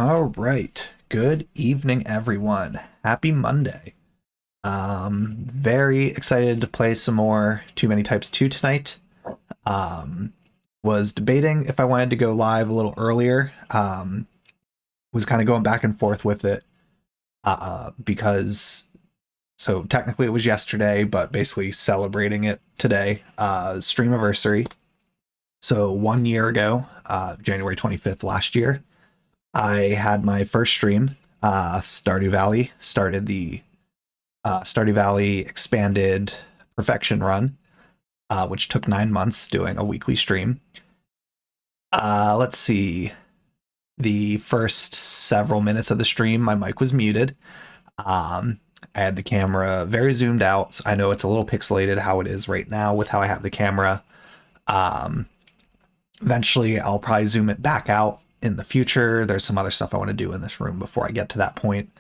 All right. Good evening, everyone. Happy Monday. Very excited to play some more Too Many Types 2 tonight. Um, was debating if I wanted to go live a little earlier. Was kind of going back and forth with it because so technically it was yesterday, but basically celebrating it today. Streamiversary. So 1 year ago, January 25th last year, I had my first stream. Stardew Valley started the Stardew Valley expanded perfection run, which took 9 months doing a weekly stream. Let's see. The first several minutes of the stream, my mic was muted. I had the camera very zoomed out. So I know it's a little pixelated how it is right now with how I have the camera. Um, Eventually, I'll probably zoom it back out in the future. There's some other stuff I want to do in this room before I get to that point.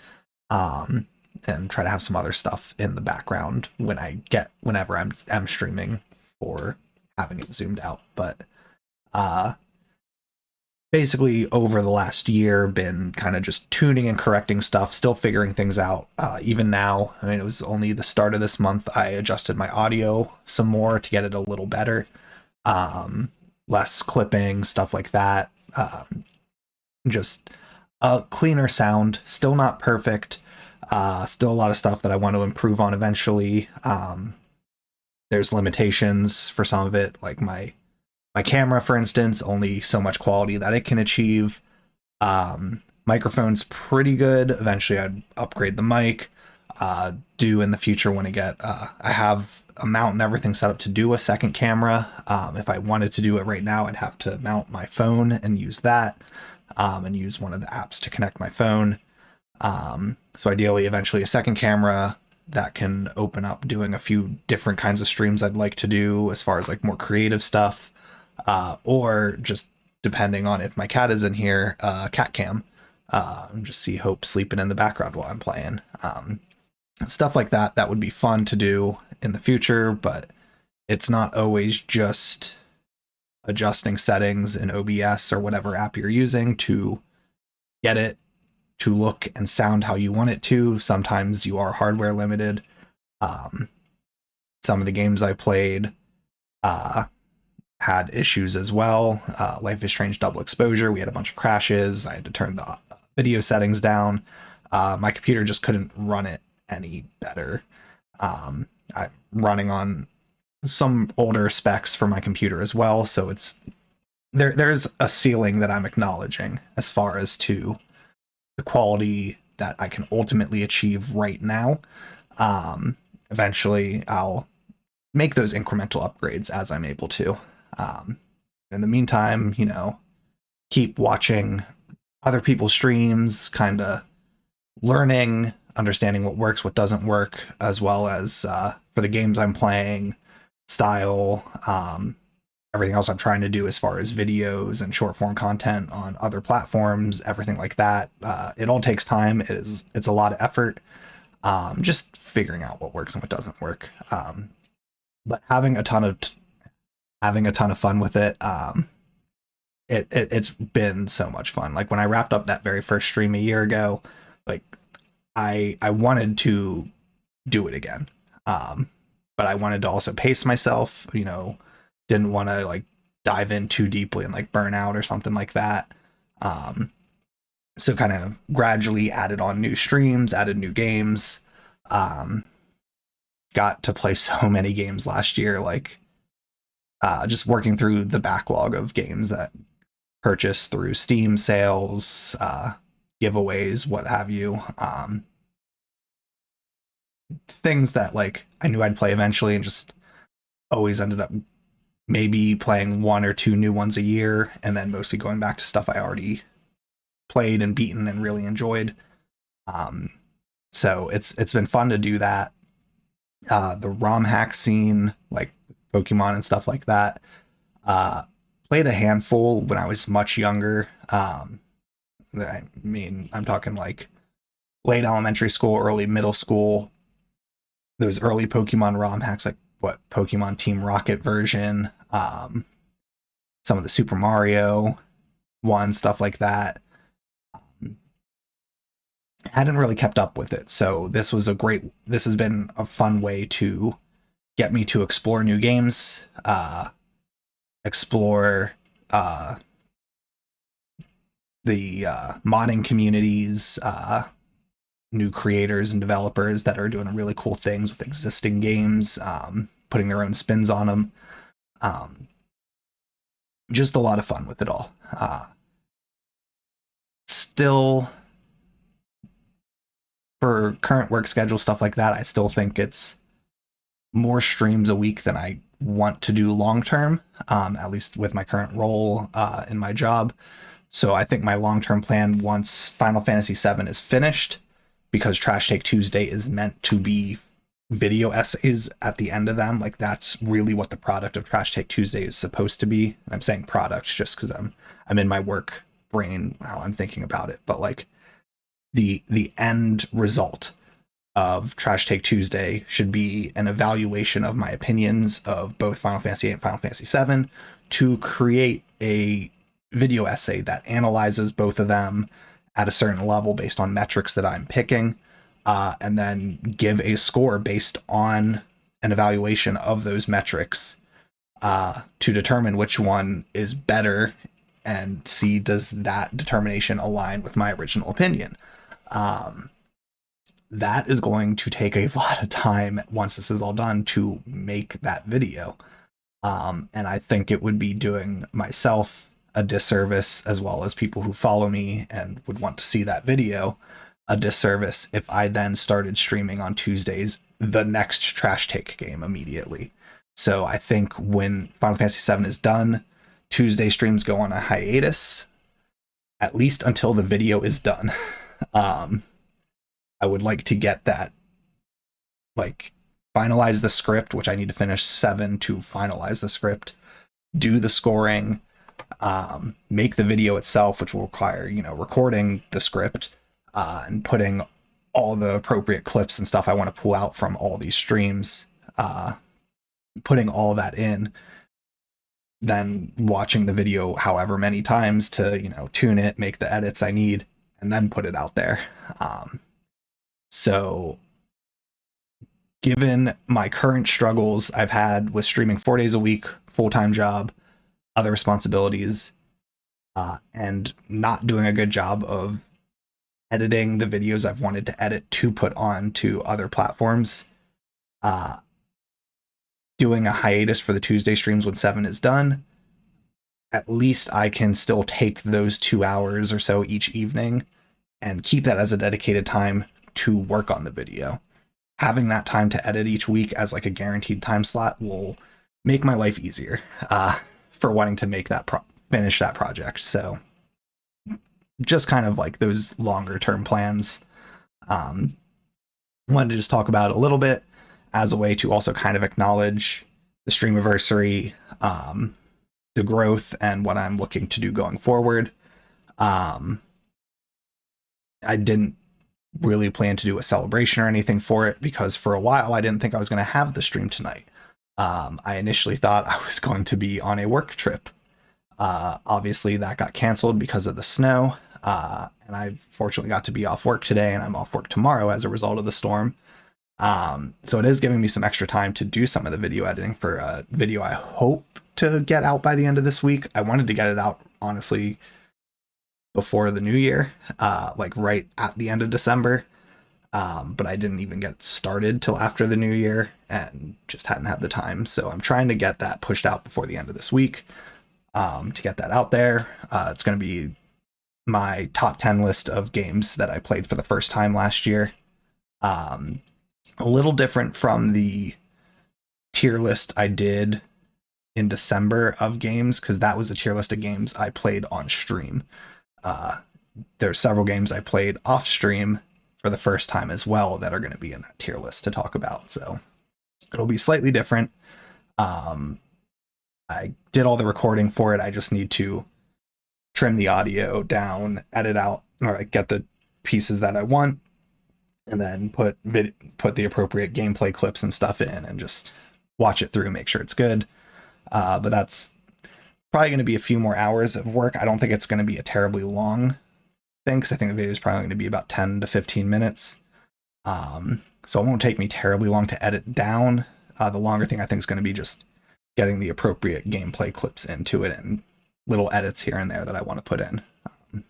Um, and try to have some other stuff in the background whenever I'm streaming for having it zoomed out. But uh basically over the last year been kind of just tuning and correcting stuff, still figuring things out. Even now, I mean, it was only the start of this month I adjusted my audio some more to get it a little better. Um Less clipping, stuff like that. Just a cleaner sound, still not perfect. Still a lot of stuff that I want to improve on eventually. There's limitations for some of it, like my camera, for instance, only so much quality that it can achieve. Microphone's pretty good. Eventually, I'd upgrade the mic. Do in the future when I have a mount and everything set up to do a second camera. If I wanted to do it right now, I'd have to mount my phone and use that, and use one of the apps to connect my phone. So ideally, eventually a second camera that can open up doing a few different kinds of streams I'd like to do as far as like more creative stuff, or just depending on if my cat is in here, cat cam, just see Hope sleeping in the background while I'm playing. Stuff like that, that would be fun to do in the future, but it's not always just adjusting settings in OBS or whatever app you're using to get it to look and sound how you want it to. Sometimes you are hardware limited. Um, some of the games I played had issues as well. Life is Strange Double Exposure, we had a bunch of crashes. I had to turn the video settings down. My computer just couldn't run it any better. I'm running on some older specs for my computer as well, so there's a ceiling that I'm acknowledging as far as to the quality that I can ultimately achieve right now. Eventually, I'll make those incremental upgrades as I'm able to. Um, in the meantime, keep watching other people's streams, kind of learning, understanding what works, what doesn't work, as well as for the games I'm playing, style, everything else I'm trying to do as far as videos and short form content on other platforms, everything like that. It all takes time. It's a lot of effort. Just figuring out what works and what doesn't work. But having a ton of fun with it. It's been so much fun. Like when I wrapped up that very first stream a year ago, like I wanted to do it again. But I wanted to also pace myself, didn't want to like dive in too deeply and like burn out or something like that. So kind of gradually added on new streams, added new games. Got to play so many games last year, like just working through the backlog of games that purchased through Steam sales, giveaways, what have you. Things that like I knew I'd play eventually and just always ended up maybe playing one or two new ones a year, and then mostly going back to stuff I already played and beaten and really enjoyed. So it's been fun to do that. The ROM hack scene, like Pokemon and stuff like that. Played a handful when I was much younger. I mean, I'm talking like late elementary school, early middle school. Those early Pokemon ROM hacks, like what Pokemon Team Rocket version, some of the Super Mario one, stuff like that. hadn't really kept up with it. So this has been a fun way to get me to explore new games, explore the modding communities, new creators and developers that are doing really cool things with existing games, putting their own spins on them. Um, just a lot of fun with it all. Still, for current work schedule, stuff like that, I still think it's more streams a week than I want to do long term, at least with my current role in my job. So I think my long term plan, once Final Fantasy VII is finished, because Trash Take Tuesday is meant to be video essays at the end of them, like that's really what the product of Trash Take Tuesday is supposed to be. And I'm saying product just because I'm in my work brain how I'm thinking about it, but like the end result of Trash Take Tuesday should be an evaluation of my opinions of both Final Fantasy VIII and Final Fantasy VII to create a video essay that analyzes both of them at a certain level based on metrics that I'm picking, and then give a score based on an evaluation of those metrics to determine which one is better and see does that determination align with my original opinion. That is going to take a lot of time once this is all done to make that video. And I think it would be doing myself a disservice, as well as people who follow me and would want to see that video, a disservice if I then started streaming on Tuesdays the next Trash Take game immediately. So I think when Final Fantasy VII is done, Tuesday streams go on a hiatus, at least until the video is done. I would like to get that, like, finalize the script, which I need to finish 7 to finalize the script, do the scoring, make the video itself, which will require, recording the script, and putting all the appropriate clips and stuff I want to pull out from all these streams, putting all that in, then watching the video however many times to, tune it, make the edits I need, and then put it out there. So given my current struggles I've had with streaming 4 days a week, full-time job, other responsibilities, and not doing a good job of editing the videos I've wanted to edit to put on to other platforms, doing a hiatus for the Tuesday streams when 7 is done, at least I can still take those 2 hours or so each evening and keep that as a dedicated time to work on the video. Having that time to edit each week as like a guaranteed time slot will make my life easier for wanting to make that finish that project. So just kind of like those longer term plans. Wanted to just talk about it a little bit as a way to also kind of acknowledge the streamiversary, the growth, and what I'm looking to do going forward. I didn't really plan to do a celebration or anything for it because for a while I didn't think I was going to have the stream tonight. I initially thought I was going to be on a work trip. Obviously that got canceled because of the snow, and I fortunately got to be off work today, and I'm off work tomorrow as a result of the storm. So it is giving me some extra time to do some of the video editing for a video I hope to get out by the end of this week. I wanted to get it out, honestly, before the new year, like right at the end of December. But I didn't even get started till after the new year and just hadn't had the time. So I'm trying to get that pushed out before the end of this week, to get that out there. It's going to be my top 10 list of games that I played for the first time last year. A little different from the tier list I did in December of games, because that was a tier list of games I played on stream. There's several games I played off stream for the first time as well that are going to be in that tier list to talk about. So it'll be slightly different. I did all the recording for it. I just need to trim the audio down, edit out, or like get the pieces that I want, and then put the appropriate gameplay clips and stuff in and just watch it through, make sure it's good. But that's probably going to be a few more hours of work. I don't think it's going to be a terribly long thing, because I think the video is probably going to be about 10 to 15 minutes. So it won't take me terribly long to edit down. The longer thing I think is going to be just getting the appropriate gameplay clips into it and little edits here and there that I want to put in. I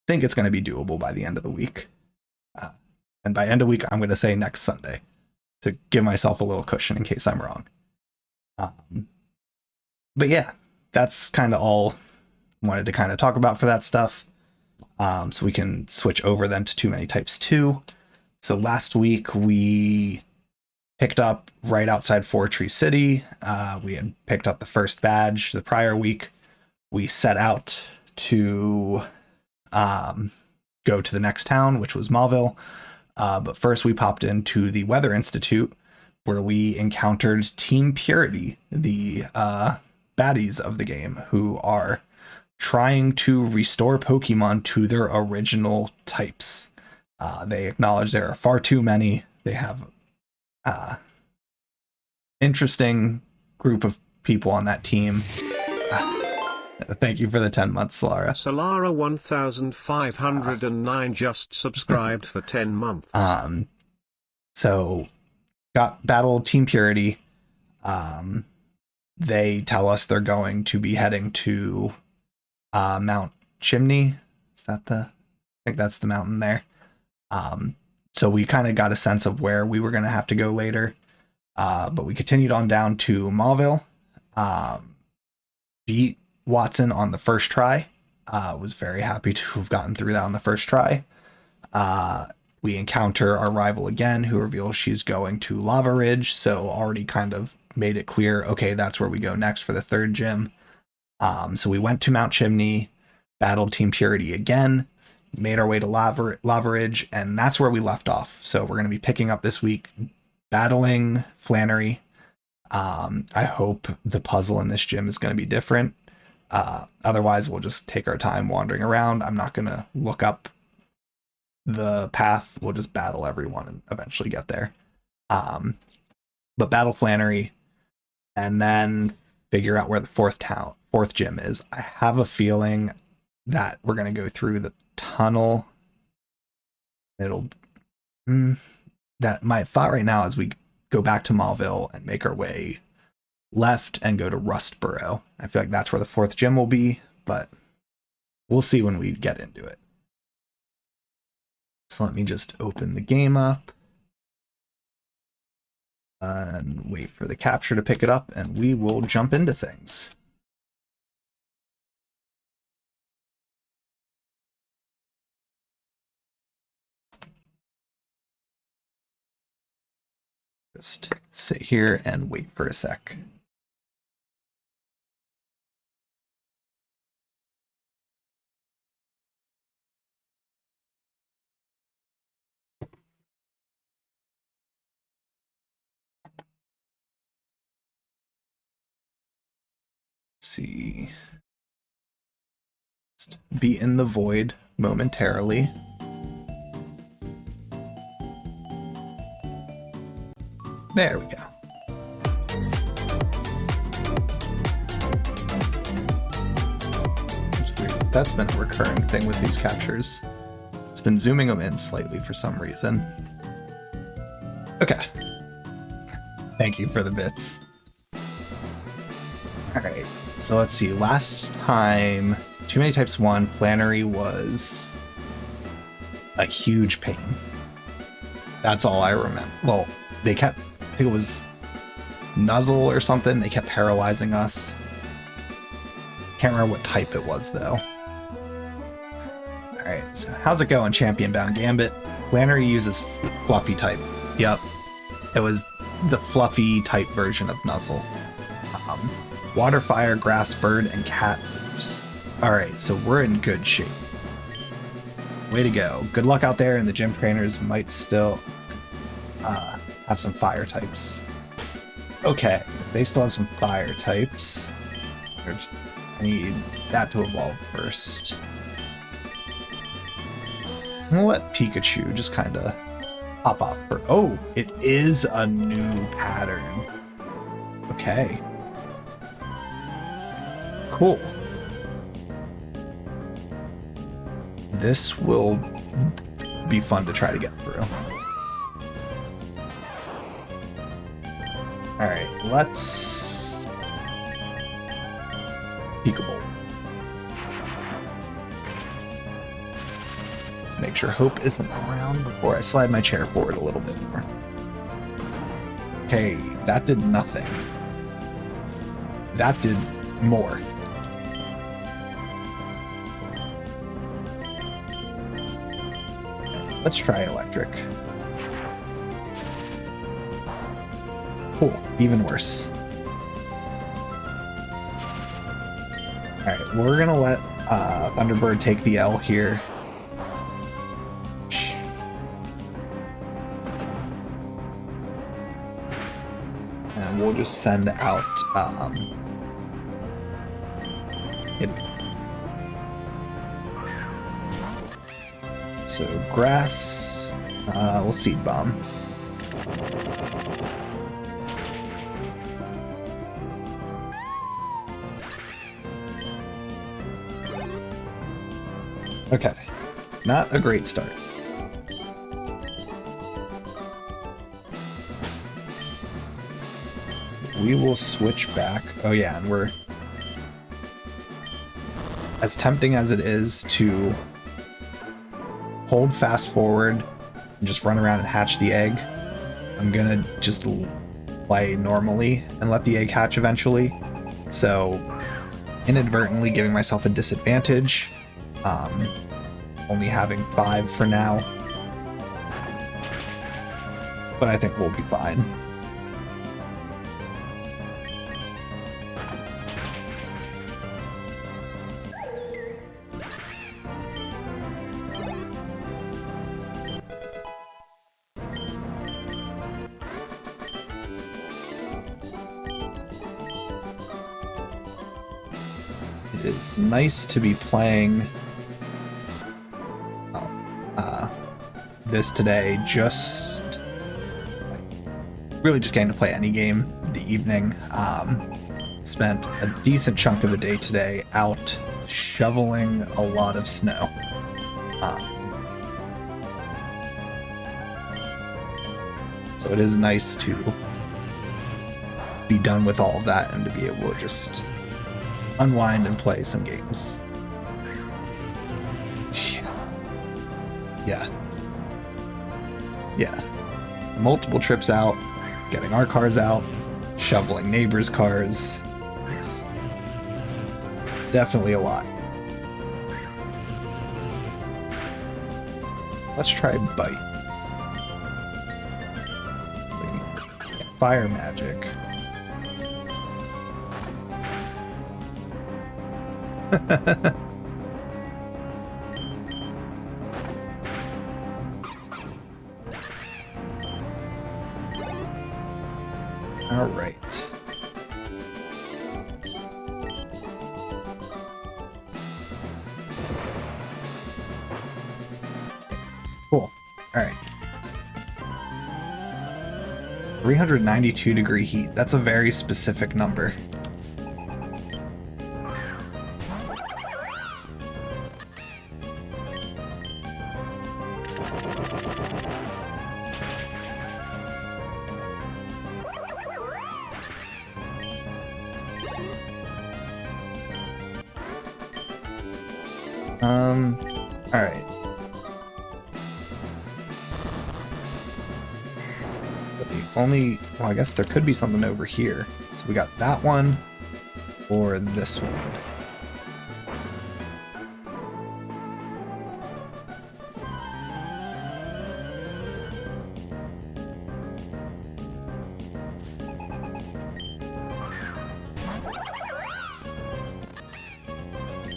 think it's going to be doable by the end of the week. And by end of week, I'm going to say next Sunday to give myself a little cushion in case I'm wrong. But yeah, that's kind of all I wanted to kind of talk about for that stuff. So we can switch over then to Too Many Types 2. So last week we picked up right outside Four Tree City. We had picked up the first badge the prior week. We set out to go to the next town, which was Mauville. But first we popped into the Weather Institute, where we encountered Team Purity, the baddies of the game, who are trying to restore Pokemon to their original types. They acknowledge there are far too many. They have interesting group of people on that team. Thank you for the 10 months, Solara. Solara 1509 just subscribed for 10 months. So got battle Team Purity. They tell us they're going to be heading to Mount Chimney. Is that I think that's the mountain there. So we kind of got a sense of where we were going to have to go later. But we continued on down to Mauville. Beat Watson on the first try. Was very happy to have gotten through that on the first try. We encounter our rival again, who reveals she's going to Lava Ridge. So already kind of made it clear, okay, that's where we go next for the third gym. So we went to Mount Chimney, battled Team Purity again, made our way to Lava Ridge, and that's where we left off. So we're going to be picking up this week, battling Flannery. I hope the puzzle in this gym is going to be different. Otherwise, we'll just take our time wandering around. I'm not going to look up the path. We'll just battle everyone and eventually get there. But battle Flannery, and then figure out where the fourth gym is. I have a feeling that we're going to go through the tunnel. That my thought right now is we go back to Mauville and make our way left and go to Rustboro. I feel like that's where the fourth gym will be, but we'll see when we get into it. So let me just open the game up and wait for the capture to pick it up, and we will jump into things. Just sit here and wait for a sec. See. Just be in the void momentarily. There we go. That's been a recurring thing with these captures. It's been zooming them in slightly for some reason. Okay. Thank you for the bits. Alright, so let's see. Last time, Too Many Types 1, Flannery was a huge pain. That's all I remember. Well, they kept, I think it was Nuzzle or something, they kept paralyzing us. Can't remember what type it was, though. Alright, so how's it going, Champion Bound Gambit? Flannery uses Fluffy type. Yep, it was the Fluffy type version of Nuzzle. Water, Fire, Grass, Bird, and Cat moves. Alright, so we're in good shape. Way to go. Good luck out there, and the gym trainers might still have some fire types. Okay, they still have some fire types. I need that to evolve first. We'll let Pikachu just kind of pop off for... Oh, it is a new pattern. Okay. Cool. This will be fun to try to get through. Alright, let's... Peekaboo. Let's make sure Hope isn't around before I slide my chair forward a little bit more. Okay, that did nothing. That did more. Let's try electric. Cool, even worse. Alright, we're gonna let Thunderbird take the L here. And we'll just send out so grass, we'll seed bomb. Okay, not a great start. We will switch back. Oh yeah, and we're... As tempting as it is to hold fast forward and just run around and hatch the egg, I'm gonna just play normally and let the egg hatch eventually. So, inadvertently giving myself a disadvantage. Only having 5 for now. But I think we'll be fine. It is nice to be playing this today, just really just getting to play any game in the evening. Spent a decent chunk of the day today out shoveling a lot of snow. So it is nice to be done with all of that and to be able to just unwind and play some games. Yeah. Multiple trips out, getting our cars out, shoveling neighbors' cars. It's definitely a lot. Let's try bite. Fire magic. All right. Cool. All right. 392 degree heat. That's a very specific number. All right. But the only, well, I guess there could be something over here. So we got that one or this one.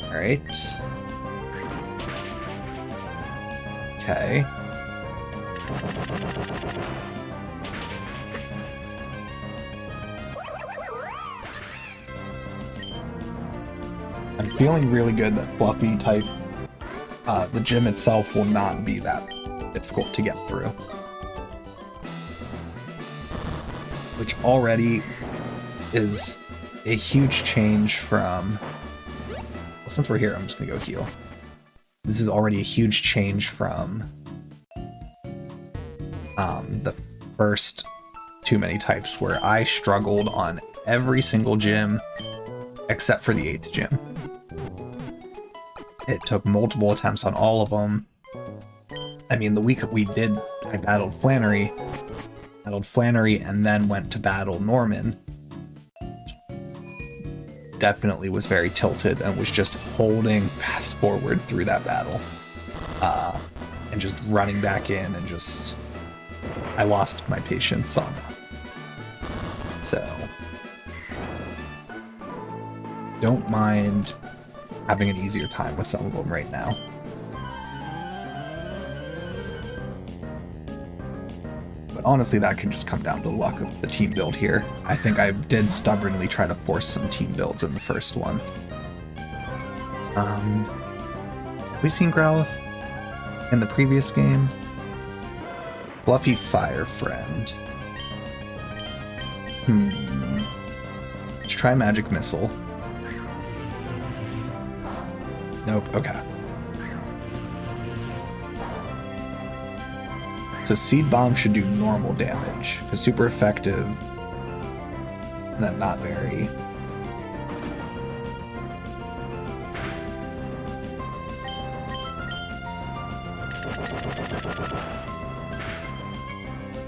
All right. Okay. I'm feeling really good that Fluffy type, the gym itself will not be that difficult to get through. Which already is a huge change from... Well, since we're here, I'm just gonna go heal. This is already a huge change from the first Too Many Types, where I struggled on every single gym except for the 8th gym. It took multiple attempts on all of them. I mean, the week we did, I battled Flannery, and then went to battle Norman. Definitely was very tilted and was just holding fast forward through that battle. And just running back in and just... I lost my patience on that. So... don't mind having an easier time with some of them right now. But honestly, that could just come down to luck of the team build here. I think I did stubbornly try to force some team builds in the first one. Have we seen Growlithe in the previous game? Fluffy Fire Friend. Let's try Magic Missile. Nope, okay. So Seed Bomb should do normal damage. It's super effective. And then not very.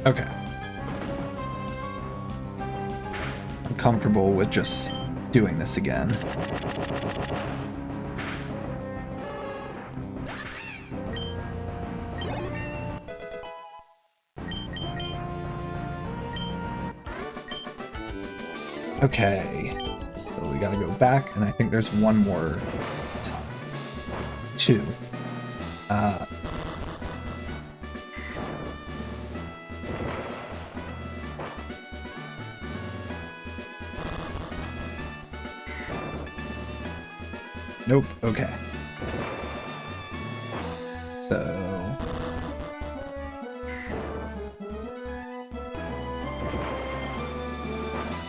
Okay. I'm comfortable with just doing this again. Okay, so we gotta go back, and I think there's one more time. 2. Nope, okay. So...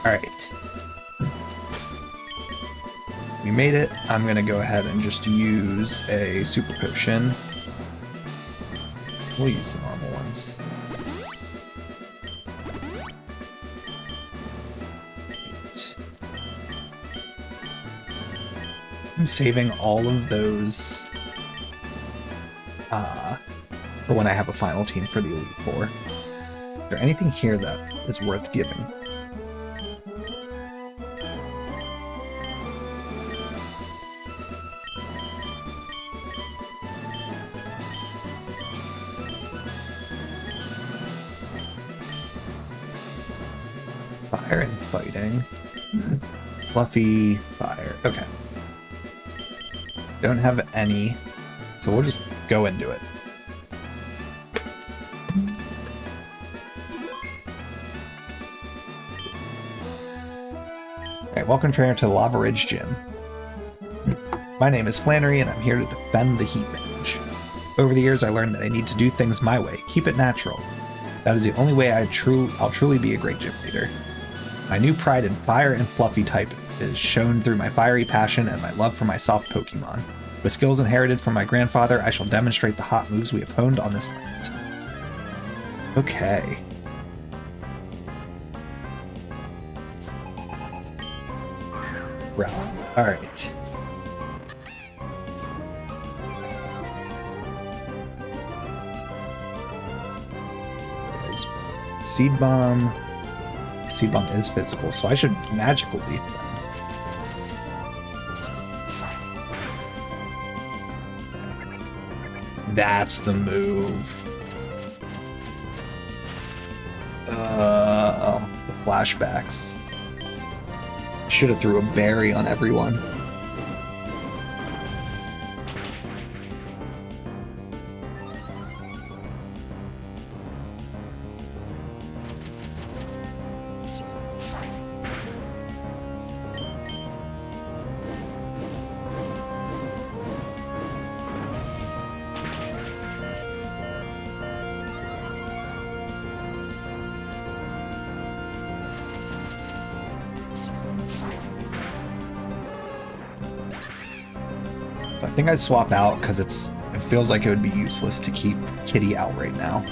alright. We made it. I'm gonna go ahead and just use a Super Potion. We'll use the normal ones. I'm saving all of those for when I have a final team for the Elite Four. Is there anything here that is worth giving? Fire and fighting. Fluffy fire. Okay. Don't have any, so we'll just go into it. Alright, welcome trainer to the Lava Ridge Gym. My name is Flannery and I'm here to defend the heat range. Over the years I learned that I need to do things my way, keep it natural. That is the only way I'll truly be a great gym leader. My new pride in fire and fluffy type is shown through my fiery passion and my love for my soft Pokemon. With skills inherited from my grandfather, I shall demonstrate the hot moves we have honed on this land. Okay. Right. Alright. Seed Bomb. Seed Bomb is physical, so I should magical leap them. That's the move. The flashbacks. Should have threw a berry on everyone. So I think I'd swap out because it feels like it would be useless to keep Kitty out right now.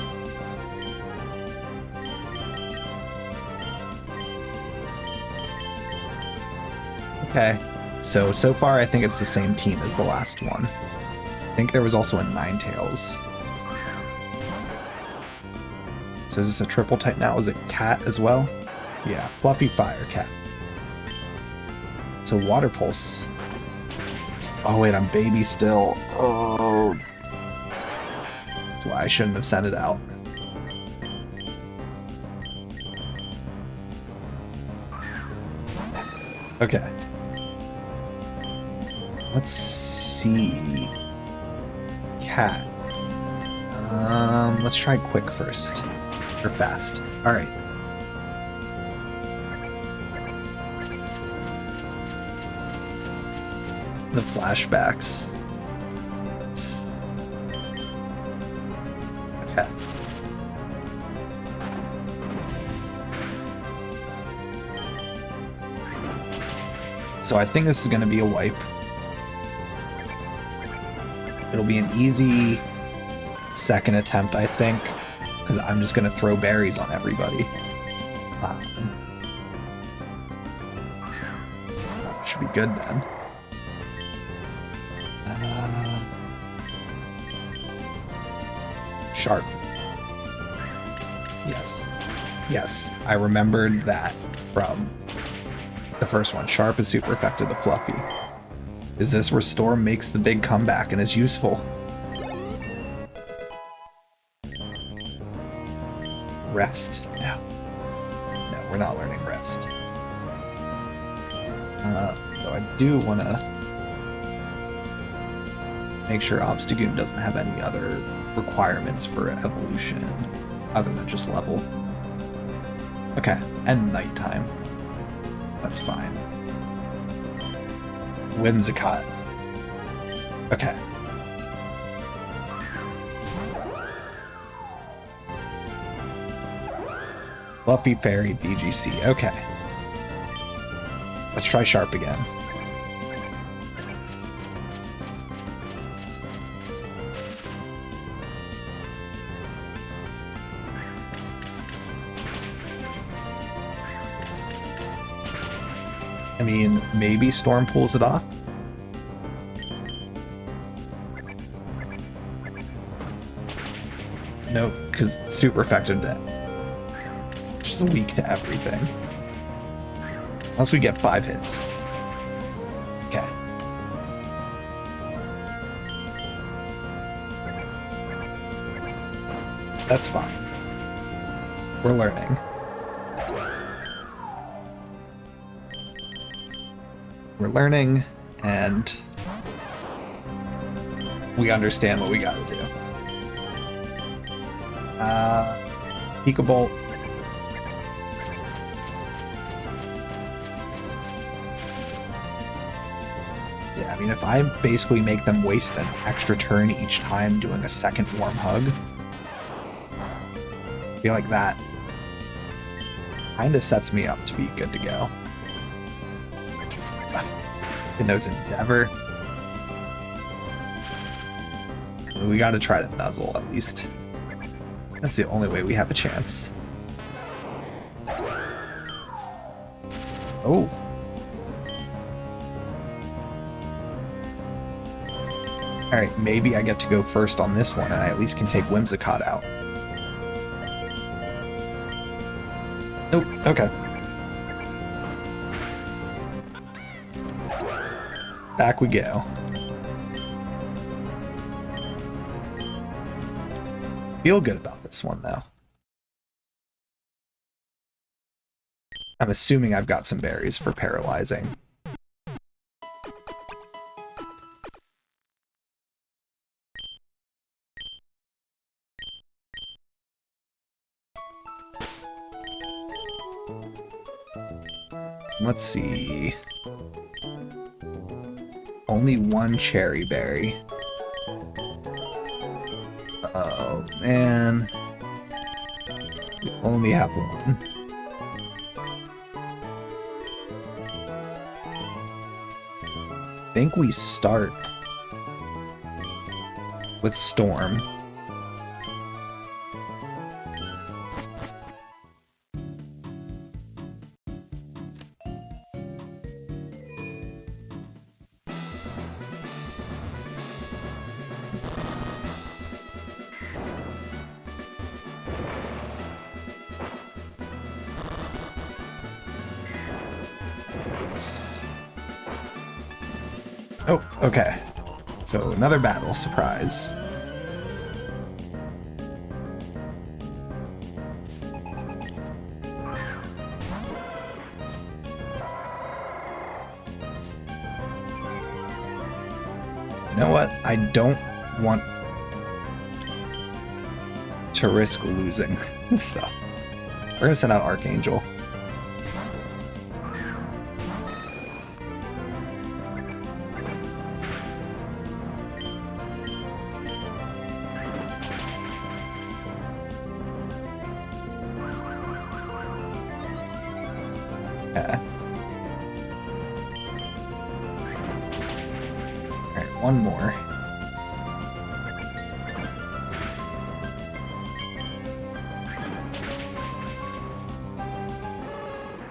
Okay, so far I think it's the same team as the last one. I think there was also a Ninetales. So is this a triple type now? Is it Cat as well? Yeah, Fluffy Fire Cat. So Water Pulse. Oh wait, I'm baby still. Oh. That's why I shouldn't have sent it out. Okay. Let's see. Cat. Let's try quick first. Or fast. Alright. The flashbacks. Okay. So I think this is going to be a wipe. It'll be an easy second attempt, I think, because I'm just going to throw berries on everybody. Should be good then. Sharp. Yes. Yes, I remembered that from the first one. Sharp is super effective to Fluffy. Is this where Storm makes the big comeback and is useful? Rest. No. No, we're not learning Rest. Though I do want to make sure Obstagoon doesn't have any other requirements for evolution other than just level. Okay, and nighttime. That's fine. Whimsicott. Okay. Fluffy Fairy BGC. Okay. Let's try Sharp again. I mean, maybe Storm pulls it off. Nope, because it's super effective to just weak to everything. Unless we get 5 hits. Okay. That's fine. We're learning. We're learning, and we understand what we gotta do. Pikabolt. Yeah, I mean, if I basically make them waste an extra turn each time doing a second warm hug, I feel like that kinda sets me up to be good to go. It knows Endeavor. We gotta try to nuzzle at least. That's the only way we have a chance. Oh. Alright, maybe I get to go first on this one and I at least can take Whimsicott out. Nope, okay. Back we go. Feel good about this one, though. I'm assuming I've got some berries for paralyzing. Let's see. Only one cherry berry. Oh, man. We only have one. I think we start with Storm. Oh, okay. So another battle surprise. You know what? I don't want to risk losing stuff. We're gonna send out Archangel. Alright, one more.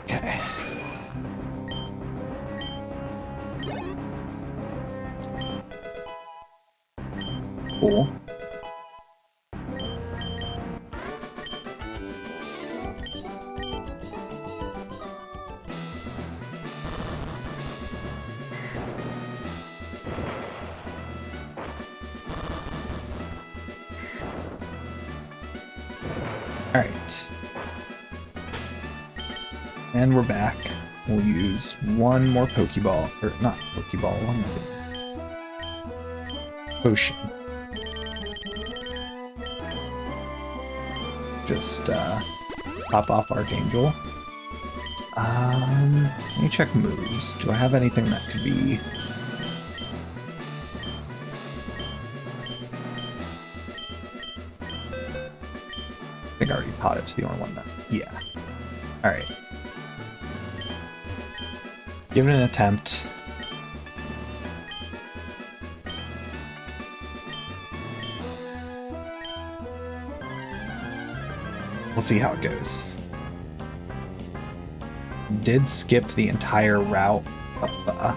Okay. Cool. Alright. And we're back. We'll use one more Pokeball, or not Pokeball, what am I doing? Potion. Just pop off Archangel. Let me check moves. Do I have anything that could be... I think I already taught it to the only one that... Yeah. Alright. Give it an attempt. We'll see how it goes. Did skip the entire route of,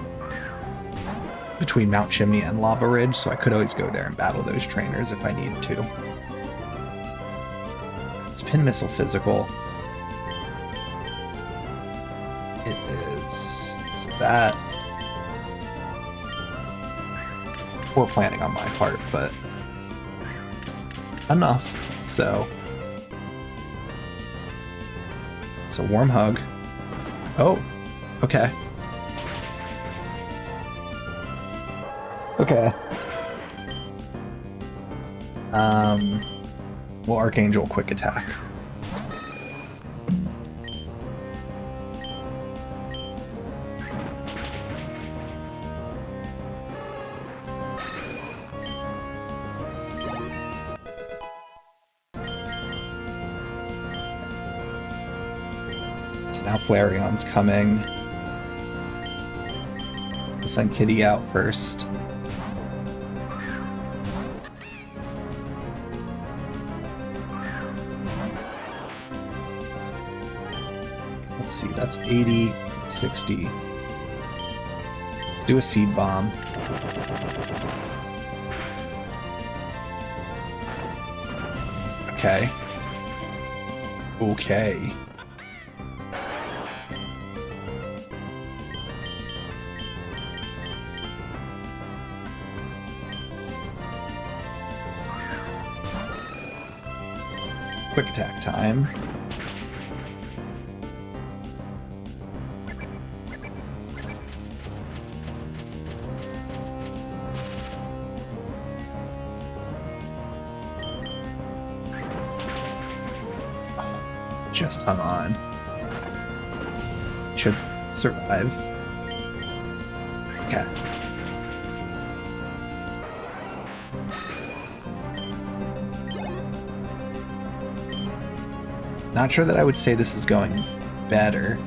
between Mount Chimney and Lava Ridge, so I could always go there and battle those trainers if I needed to. Spin Missile physical. It is. So that... poor planning on my part, but enough, so... So Warm Hug. Oh, okay. Okay. Well, Archangel Quick Attack. So now Flareon's coming. We'll send Kitty out first. Let's see, that's 80, that's 60. Let's do a Seed Bomb. Okay. Okay. Quick attack time. Just hung on. Should survive. Okay. Not sure that I would say this is going better,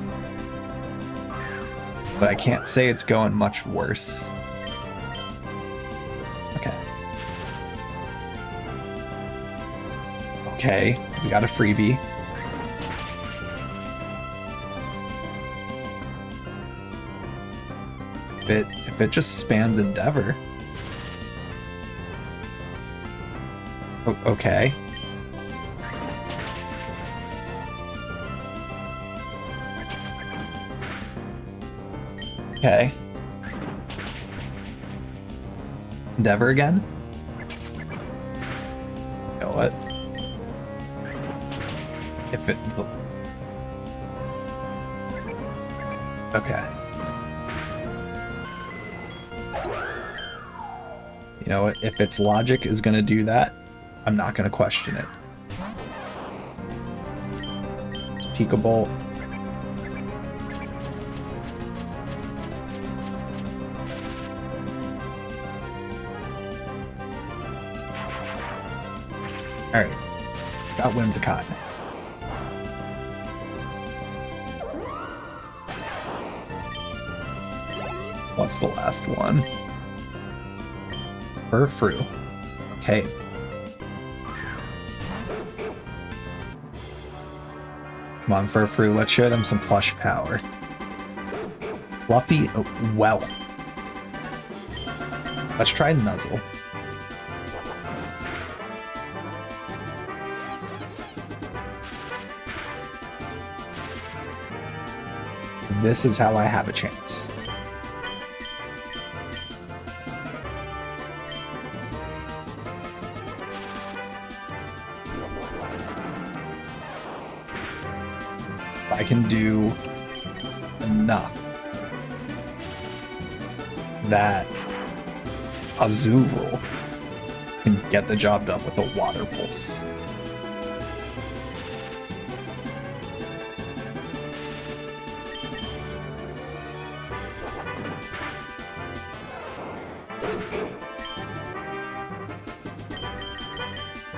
but I can't say it's going much worse. Okay. Okay, we got a freebie. If it just spams Endeavor. Okay. Okay. Endeavor again? You know what? If it... Okay. You know what? If its logic is gonna do that, I'm not gonna question it. It's Pika Bolt. Alright. Got Whimsicott. What's the last one? Furfrou. Okay. Come on, Furfrou, let's show them some plush power. Fluffy, oh, well. Let's try Nuzzle. This is how I have a chance. I can do enough that Azumarill can get the job done with a Water Pulse.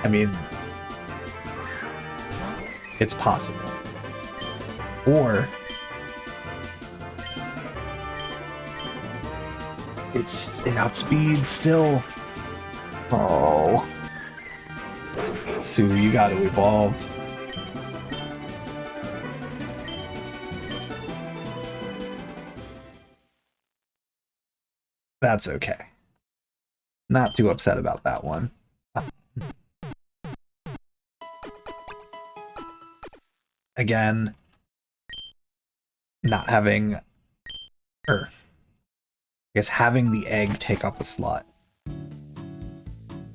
I mean, it's possible. Or it outspeeds still. Oh. Sue, you gotta evolve. That's okay. Not too upset about that one. Again, not having, or I guess having the egg take up a slot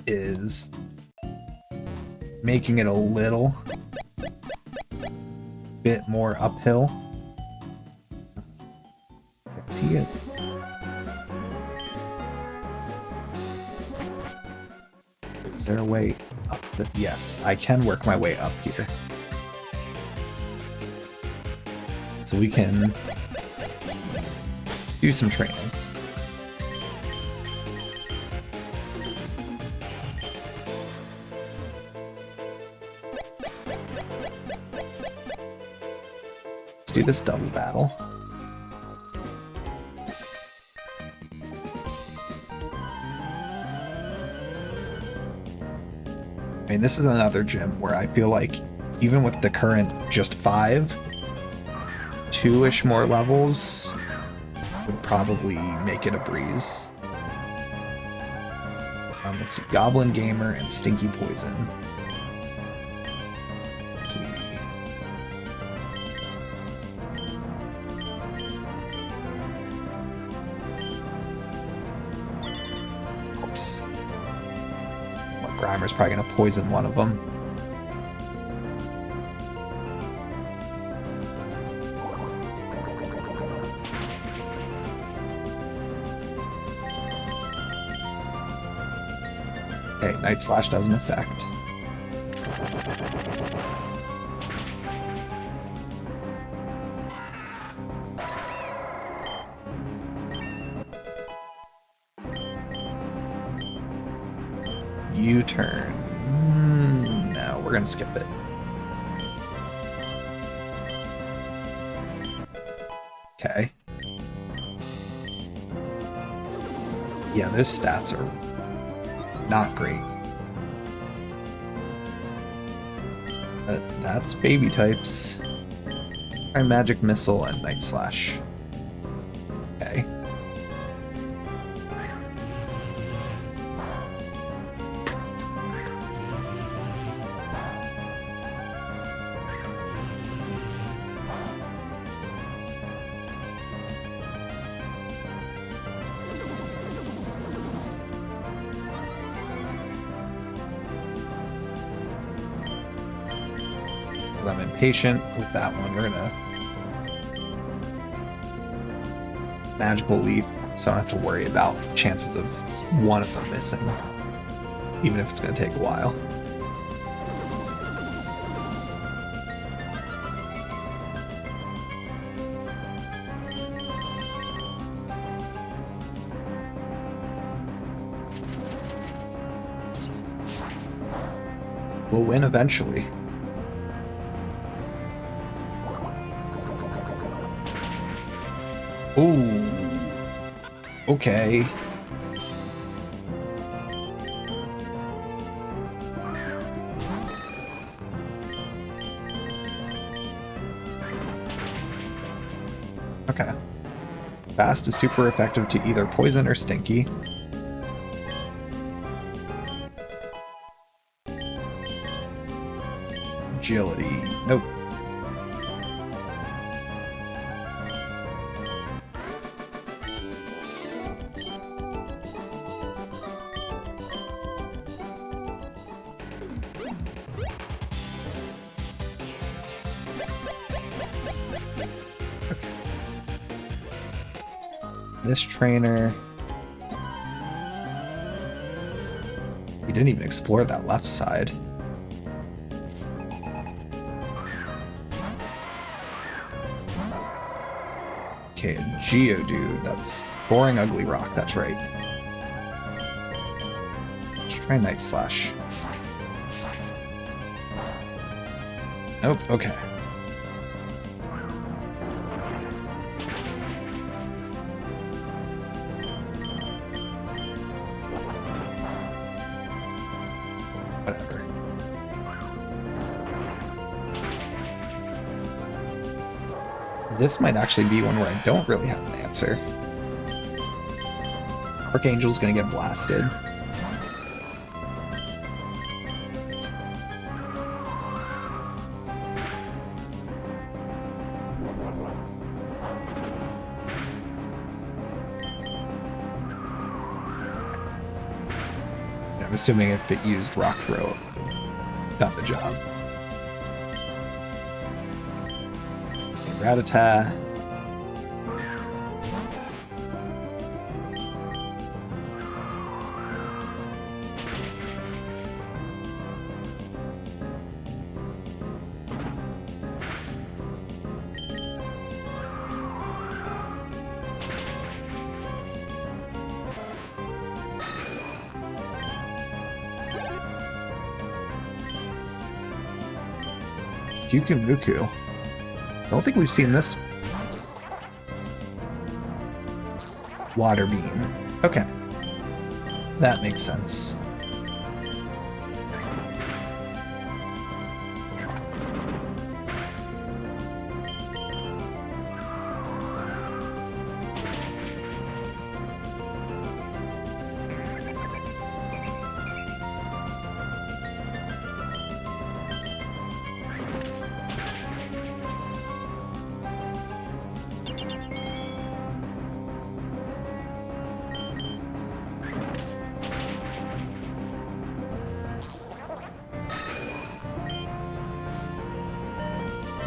is making it a little bit more uphill. See it. Is there a way up? Yes, I can work my way up here. So we can do some training. Let's do this double battle. I mean, this is another gym where I feel like even with the current just 5, 2-ish more levels would probably make it a breeze. Let's see, Goblin Gamer and Stinky Poison. Oops. Well, Grimer's probably gonna poison one of them. Okay, Night Slash doesn't affect. U-turn. No, we're gonna skip it. Okay. Yeah, those stats are not great. That's baby types. Try Magic Missile and Night Slash. Okay. I'm impatient with that one. We're gonna Magical Leaf, so I don't have to worry about chances of one of them missing, even if it's gonna take a while. We'll win eventually. Ooh. Okay. Okay. Fast is super effective to either poison or stinky. Agility. Nope. This trainer... We didn't even explore that left side. Okay, a Geodude. That's Boring Ugly Rock, that's right. Let's try Night Slash. Nope, okay. Whatever. This might actually be one where I don't really have an answer. Archangel's gonna get blasted. I'm assuming if it used Rock Throw, it got the job. Rattata. Kyukumuku. I don't think we've seen this. Water Beam. Okay. That makes sense.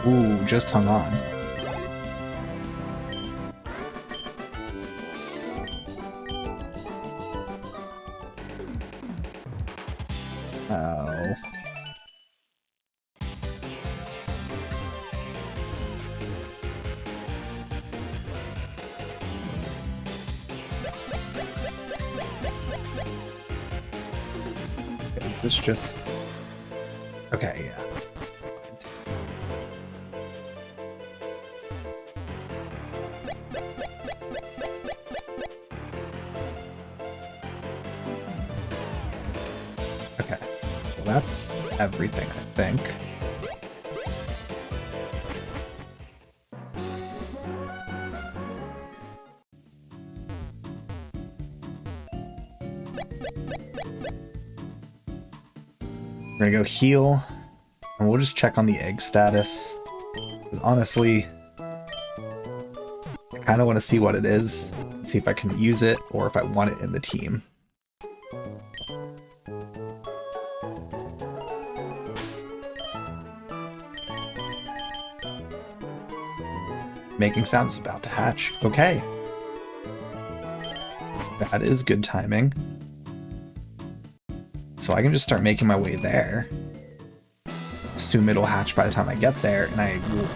Ooh, just hung on. Oh. Is this just... Okay, yeah. Okay, well that's everything, I think. We're gonna go heal, and we'll just check on the egg status. Because honestly, I kind of want to see what it is, and see if I can use it, or if I want it in the team. Making sounds about to hatch. Okay. That is good timing. So I can just start making my way there. Assume it'll hatch by the time I get there, and I will...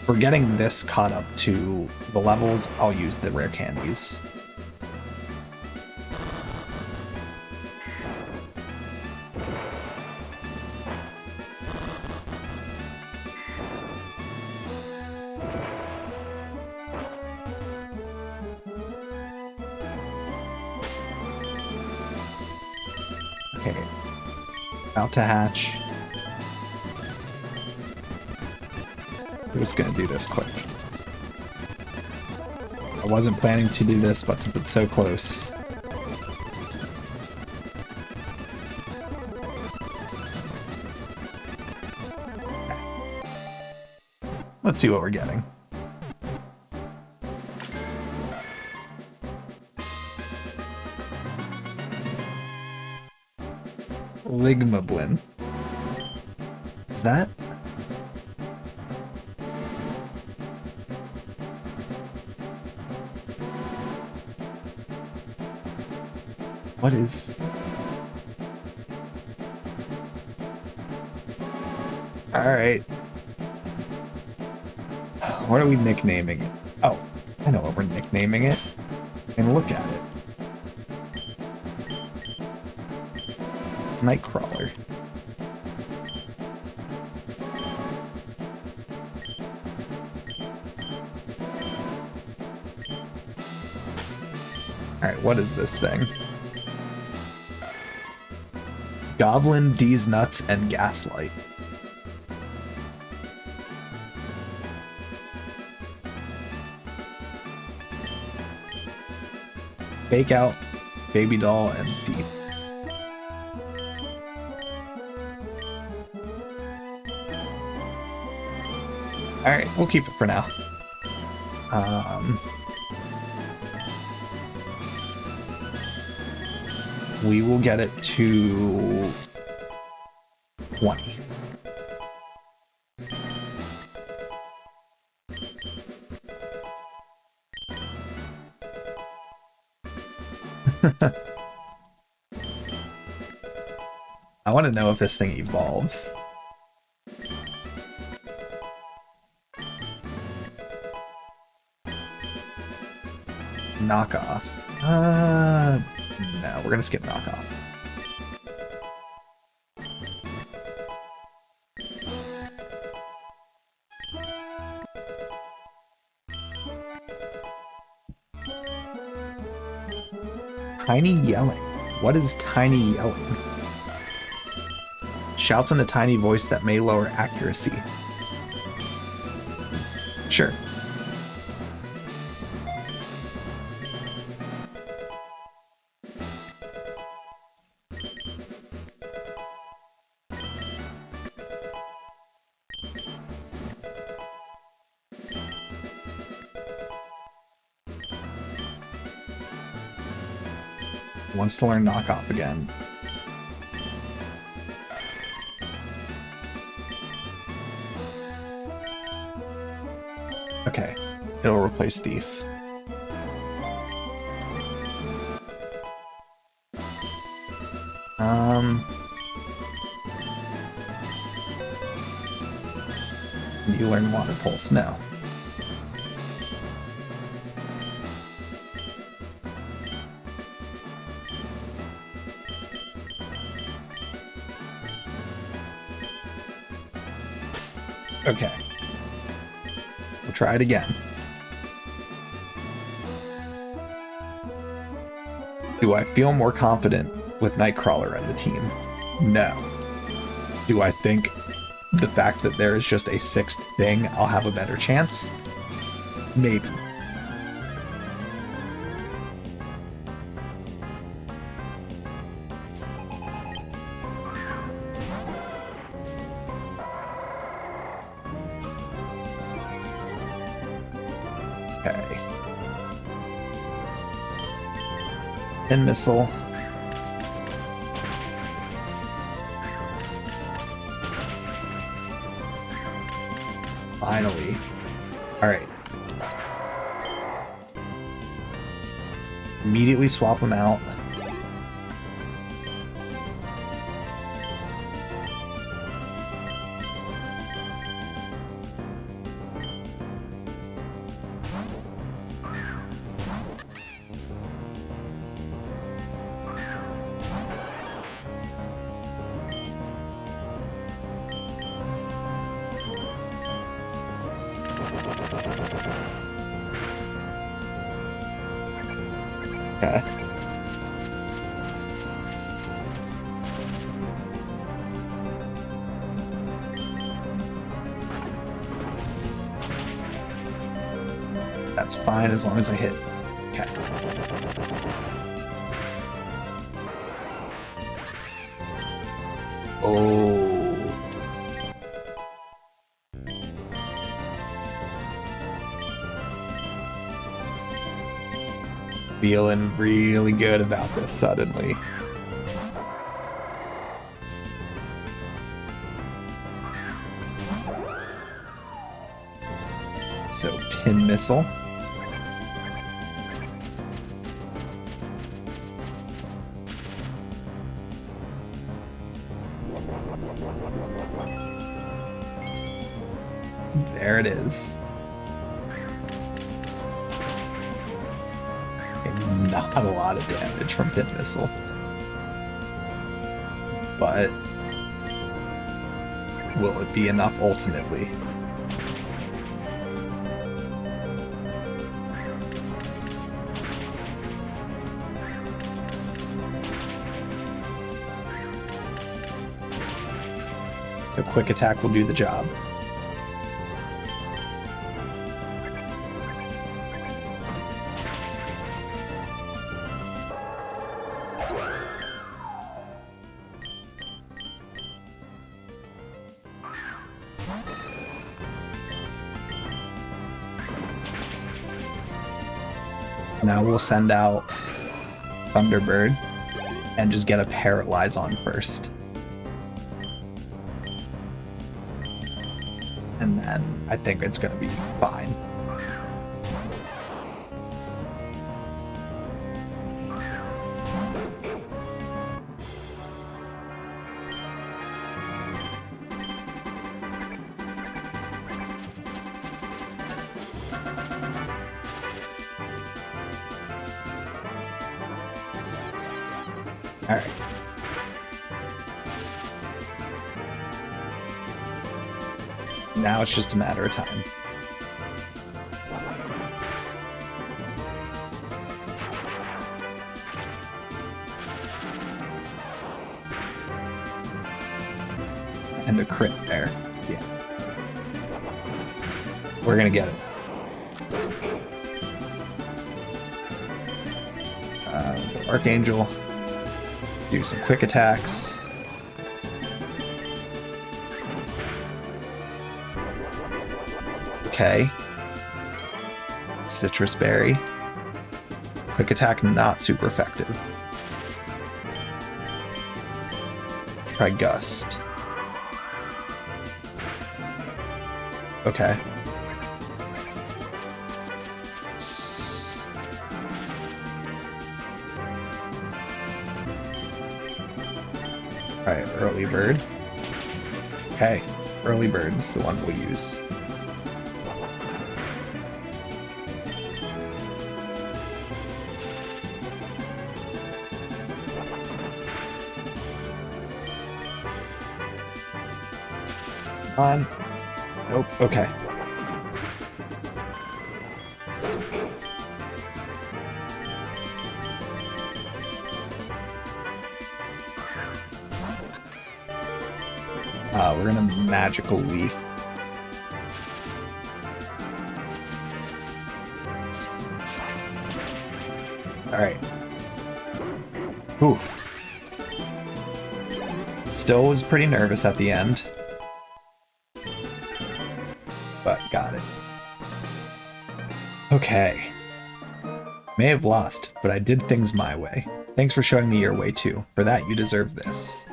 For getting this caught up to the levels, I'll use the rare candies. Okay. About to hatch. We're just gonna do this quick. I wasn't planning to do this, but since it's so close. Okay. Let's see what we're getting. Ligmablin. Is that? What is... Alright. What are we nicknaming it? Oh, I know what we're nicknaming it. And look at it. It's Nightcrawler. Alright, what is this thing? Goblin, D's Nuts, and Gaslight. Fake Out, Baby Doll, and Thief. Alright, we'll keep it for now. We will get it to 20. I want to know if this thing evolves. Knockoff. No, we're gonna skip knockoff. Tiny yelling. What is tiny yelling? Shouts in a tiny voice that may lower accuracy. Sure. Wants to learn knockoff again. Okay, it'll replace Thief. You learn Water Pulse now. Okay. We'll try it again. Do I feel more confident with Nightcrawler on the team? No. Do I think the fact that there is just a sixth thing, I'll have a better chance? Maybe. Pin missile. Finally. Alright. Immediately swap them out. Okay. That's fine as long as I hit. Okay. Oh. Feeling really good about this suddenly. So, pin missile. There it is. Okay, not a lot of damage from pin missile. But will it be enough ultimately? So quick attack will do the job. Now we'll send out Thunderbird and just get a Paralyze on first. And then I think it's going to be fine. All right. Now it's just a matter of time. And a crit there. Yeah. We're gonna get it. Archangel. Do some quick attacks. Okay. Citrus Berry. Quick attack not super effective. Try Gust. Okay. Alright, Early Bird. Okay, Early Bird is the one we'll use. On. Nope, okay. We're gonna Magical Leaf. Alright. Oof. Still was pretty nervous at the end. But got it. Okay. May have lost, but I did things my way. Thanks for showing me your way too. For that, you deserve this.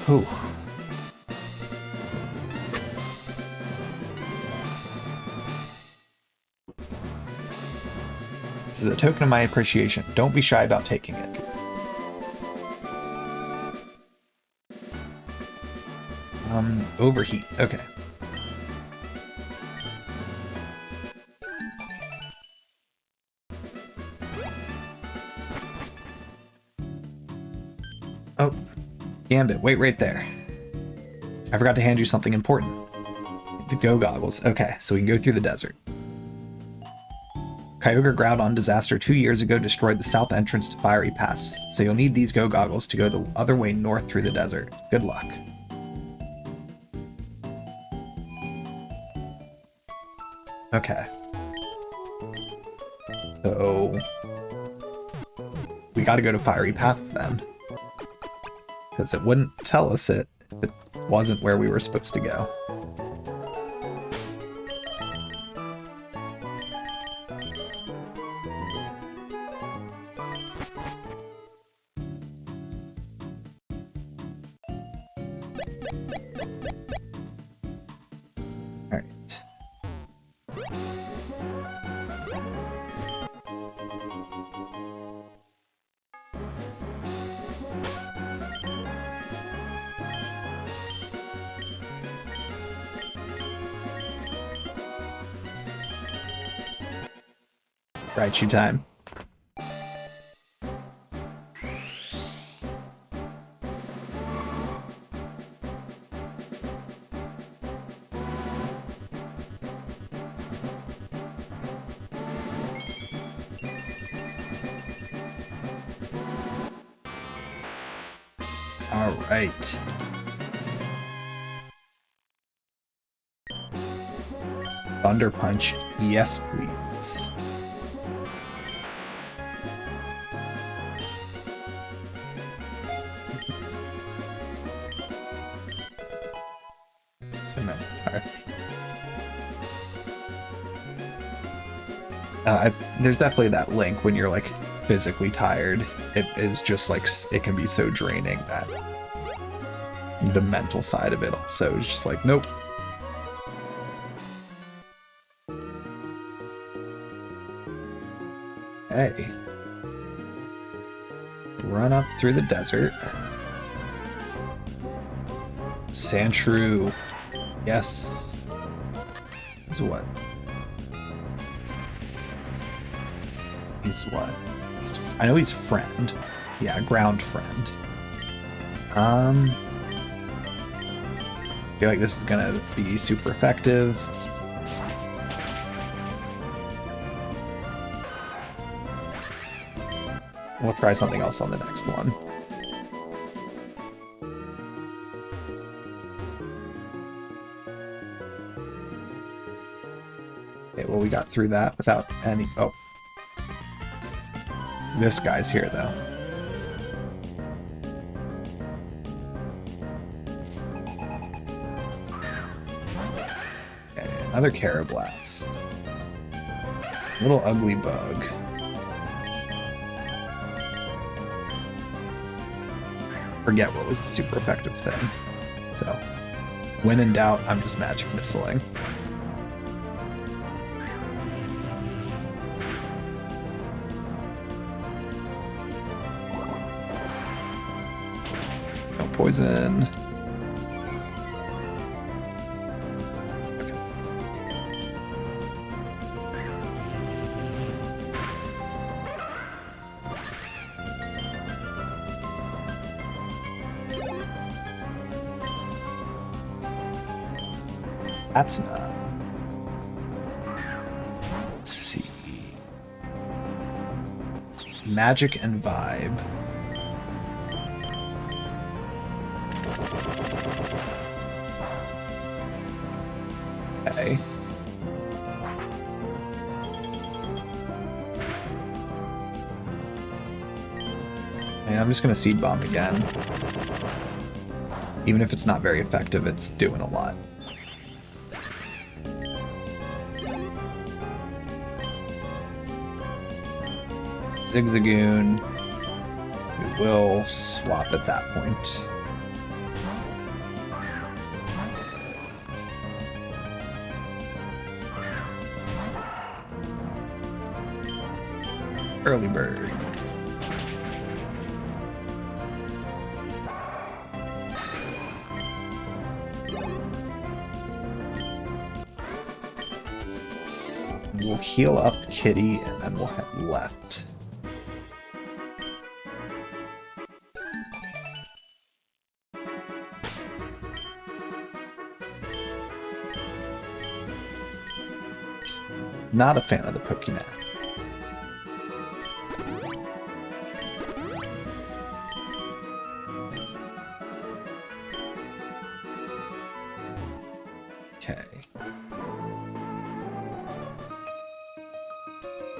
Whew. This is a token of my appreciation. Don't be shy about taking it. Overheat. Okay. Oh, Gambit, wait right there. I forgot to hand you something important. The Go Goggles. Okay, so we can go through the desert. Kyogre Groudon disaster 2 years ago destroyed the south entrance to Fiery Pass, so you'll need these Go Goggles to go the other way north through the desert. Good luck. Okay. So we gotta go to Fiery Path then. Because it wouldn't tell us it if it wasn't where we were supposed to go. Alright. Raichu time. All right. Thunder Punch, yes please. There's definitely that link when you're like physically tired. It is just like it can be so draining that the mental side of it also is just like nope. Hey, run up through the desert. Sandshrew, yes. It's what? He's what? I know he's friend. Yeah, ground friend. I feel like this is gonna be super effective. We'll try something else on the next one. Okay, well we got through that without any... Oh. This guy's here, though. Okay, another Carablast. Little ugly bug. Forget what was the super effective thing. So, when in doubt, I'm just magic missiling. Poison. Okay. That's not. Let's see. Magic and Vibe. Okay. And I'm just gonna Seed Bomb again. Even if it's not very effective, it's doing a lot. Zigzagoon. We will swap at that point. Early bird. We'll heal up Kitty and then we'll head left. Just not a fan of the Pokénet. Okay.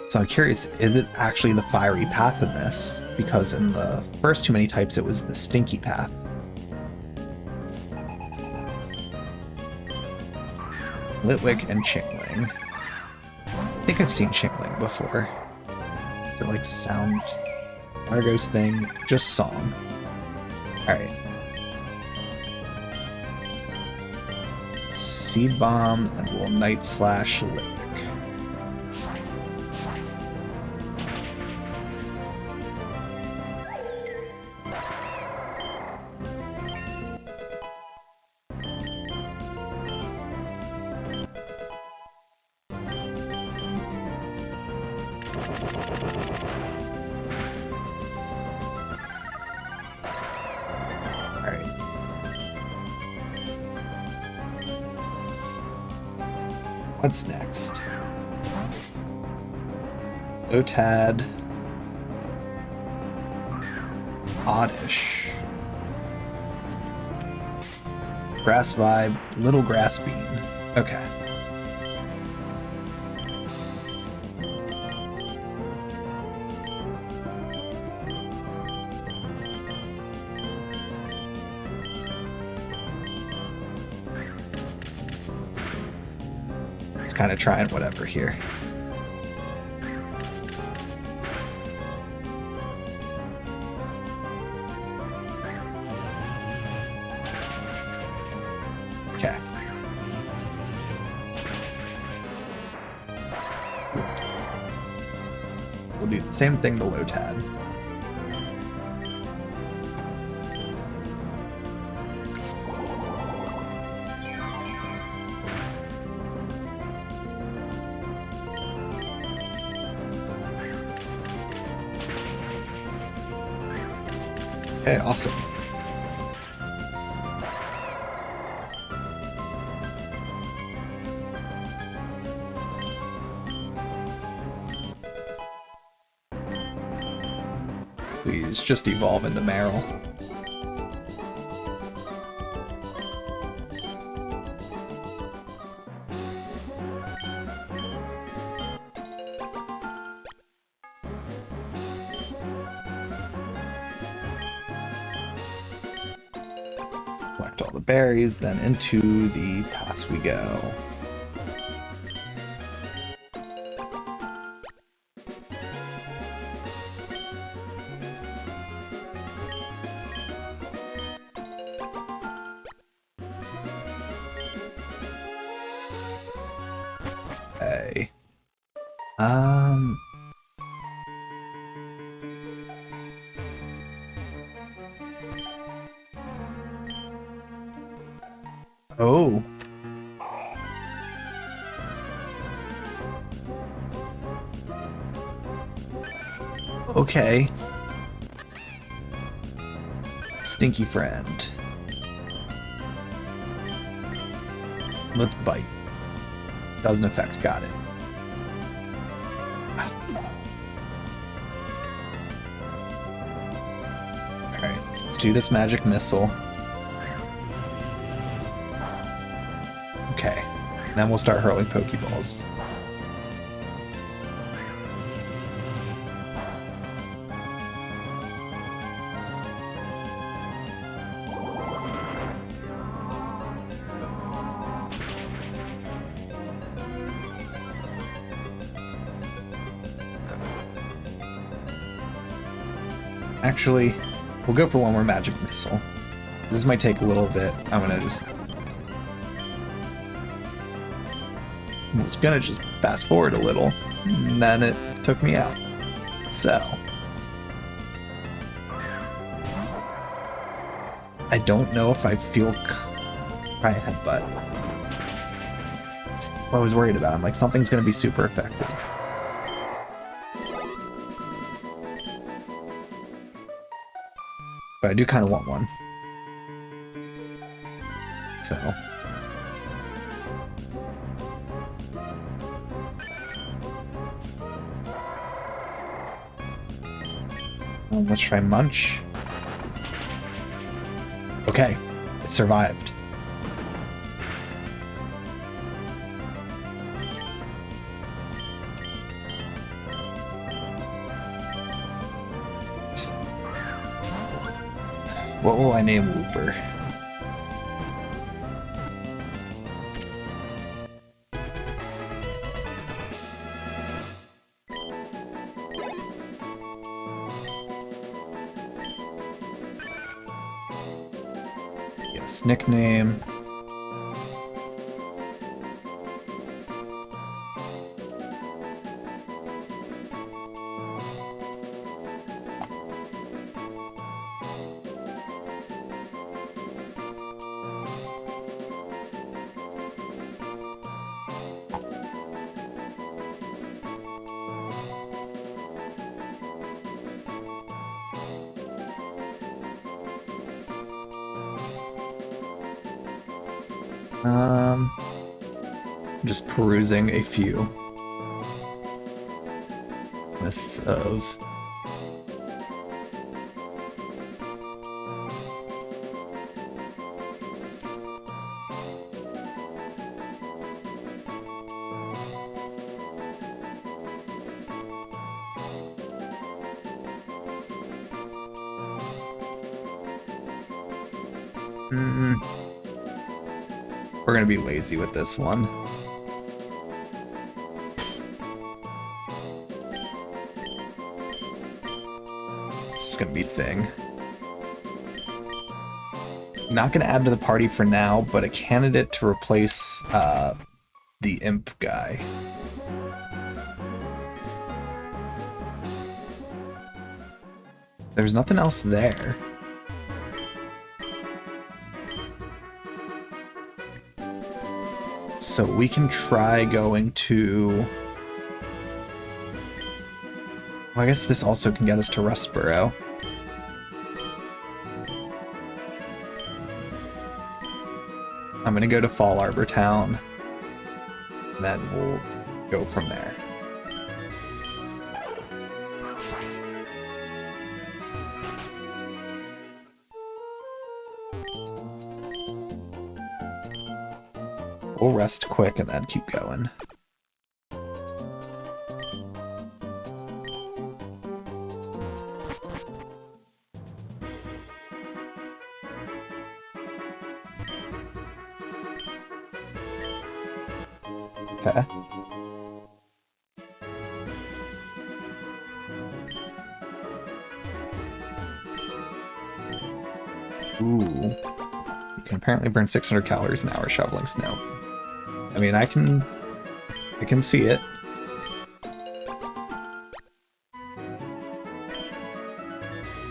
So I'm curious, is it actually the fiery path in this? Because in the first too many types, it was the stinky path. Litwick and Chingling. I think I've seen Chingling before. Is it like sound? Argo's thing? Just song. Alright. Seed Bomb, and we'll Night Slash Litwick. What's next? Lotad. Oddish. Grass Vibe. Little Grass Bean. Okay. Kind of trying whatever here. Okay. We'll do the same thing to Lotad. Okay, awesome. Please just evolve into Meryl. Collect all the berries, then into the pass we go. Okay. Oh. Okay. Stinky friend. Let's bite. Doesn't affect. Got it. Alright, let's do this magic missile. Okay, then we'll start hurling Pokeballs. Actually, we'll go for one more magic missile. This might take a little bit. I was gonna just fast forward a little, and then it took me out. So I don't know if I feel try a headbutt. That's what I was worried about. I'm like, something's gonna be super effective. But I do kind of want one. So let's try Munch. Okay, it survived. What will I name Whooper? Yes, nickname. Just perusing a few lists of we're gonna be lazy with this one. Gonna be thing. Not gonna add to the party for now, but a candidate to replace the imp guy. There's nothing else there. So we can try going to... Well, I guess this also can get us to Rustboro. I'm gonna go to Fall Arbor Town, then we'll go from there. We'll rest quick and then keep going. Okay. Ooh. You can apparently burn 600 calories an hour shoveling snow. I mean, I can see it.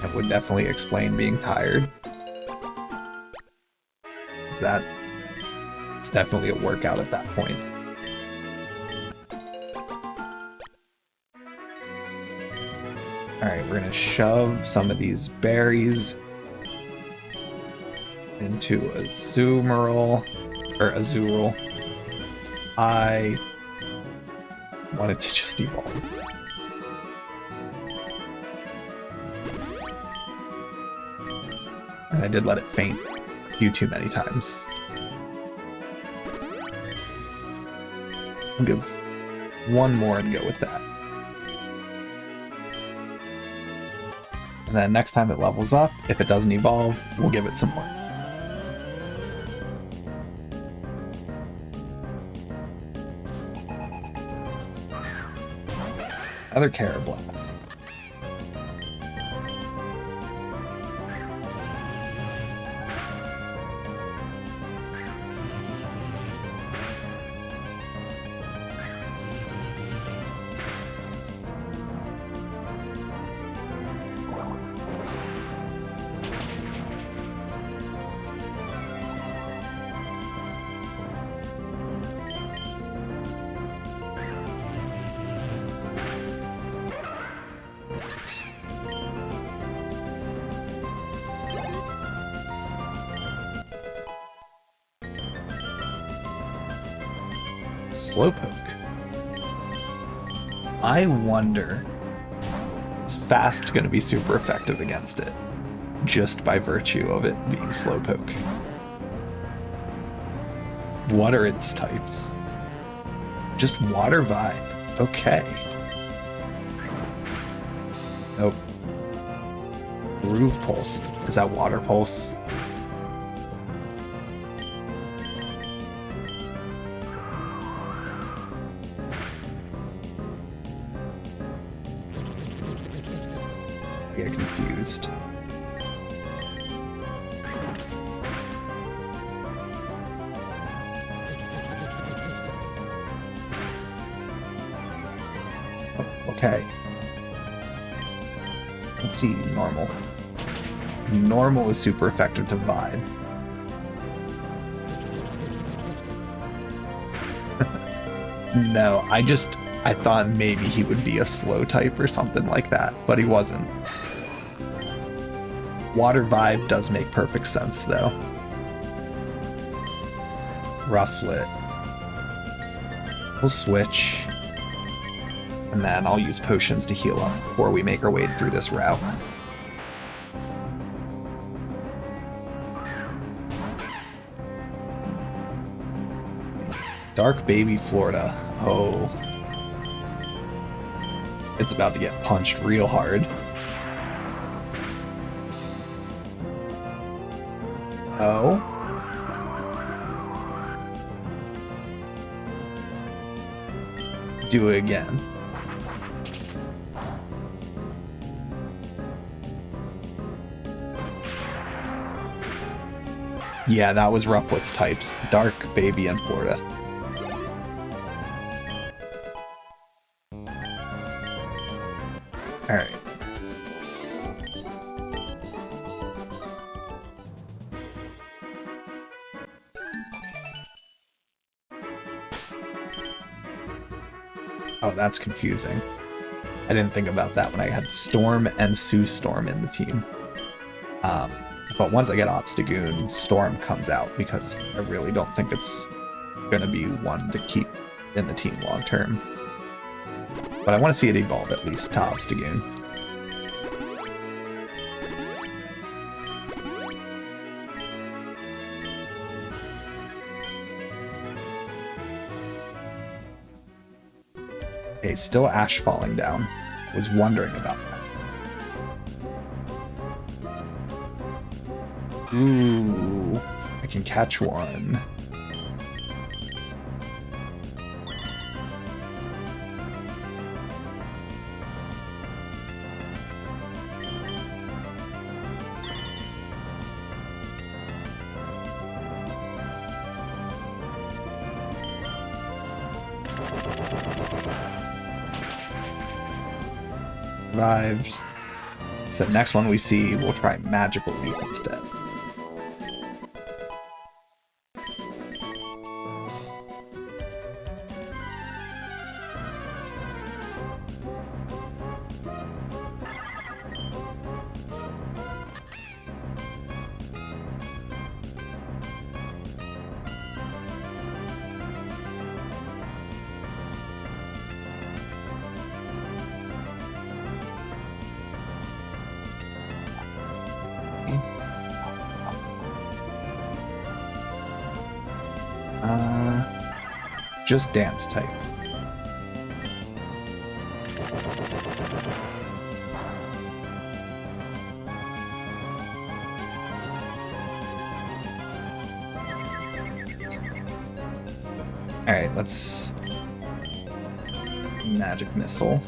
That would definitely explain being tired. It's definitely a workout at that point. Alright, we're gonna shove some of these berries into Azumarill, or Azurill. I wanted to just evolve. And I did let it faint a few too many times. I'll give one more and go with that. And then next time it levels up, if it doesn't evolve, we'll give it some more. Another Carablast. Slowpoke. I wonder, is Fast going to be super effective against it, just by virtue of it being Slowpoke? What are its types? Just Water Vibe. Okay. Nope. Groove Pulse. Is that Water Pulse? I get confused. Oh, okay. Let's see, normal. Normal is super effective to Vibe. No, I thought maybe he would be a slow type or something like that, but he wasn't. Water Vibe does make perfect sense, though. Rufflet. We'll switch. And then I'll use potions to heal up before we make our way through this route. Dark Baby Florida. Oh. It's about to get punched real hard. Oh. Do it again. Yeah, that was Rufflet's types. Dark, Baby, and Florida. Alright. Oh, that's confusing. I didn't think about that when I had Storm and Sue Storm in the team. But once I get Obstagoon, Storm comes out because I really don't think it's going to be one to keep in the team long term. But I want to see it evolve at least to Obstagoon. Okay, still Ash falling down. Was wondering about that. Ooh, I can catch one. Survives. So next one we see, we'll try Magical Leap instead. Just dance type. Alright, let's... Magic Missile.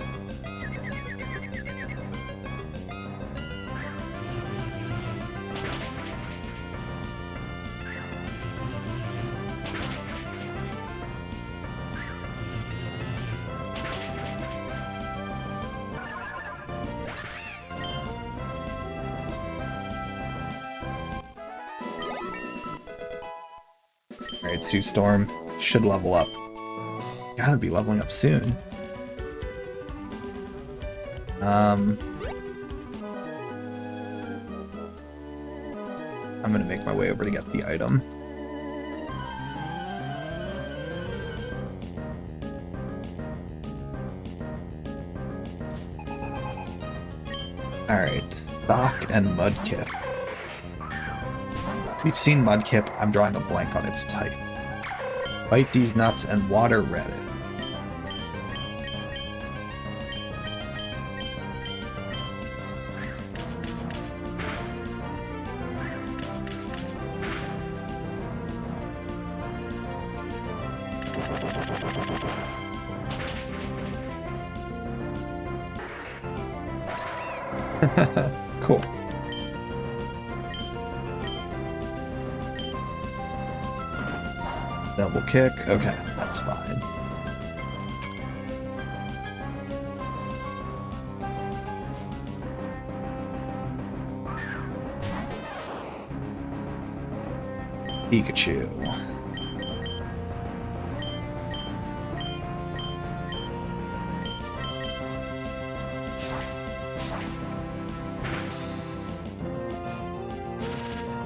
Alright, Sue Storm should level up. Gotta be leveling up soon. I'm gonna make my way over to get the item. Alright, Stock and Mudkip. We've seen Mudkip, I'm drawing a blank on its type. Bite these nuts and water red it. Cool. Double kick. Okay, that's fine. Pikachu.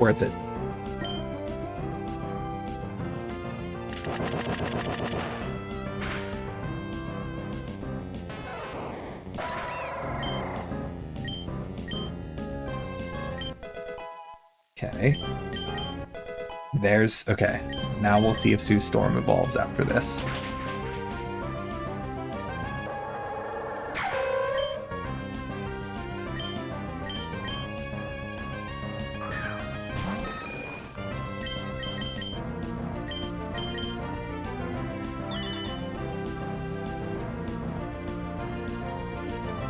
Worth it. Okay. There's... okay. Now we'll see if Sue Storm evolves after this.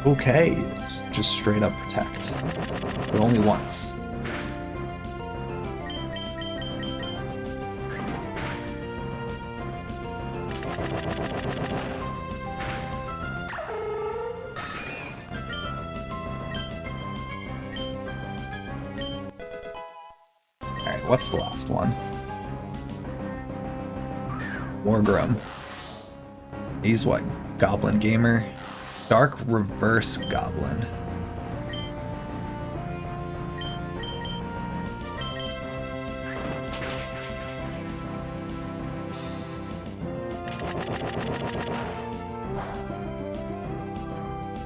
Okay, just straight up protect. But only once. Alright, what's the last one? Morgrim. He's what? Goblin Gamer? Dark Reverse Goblin.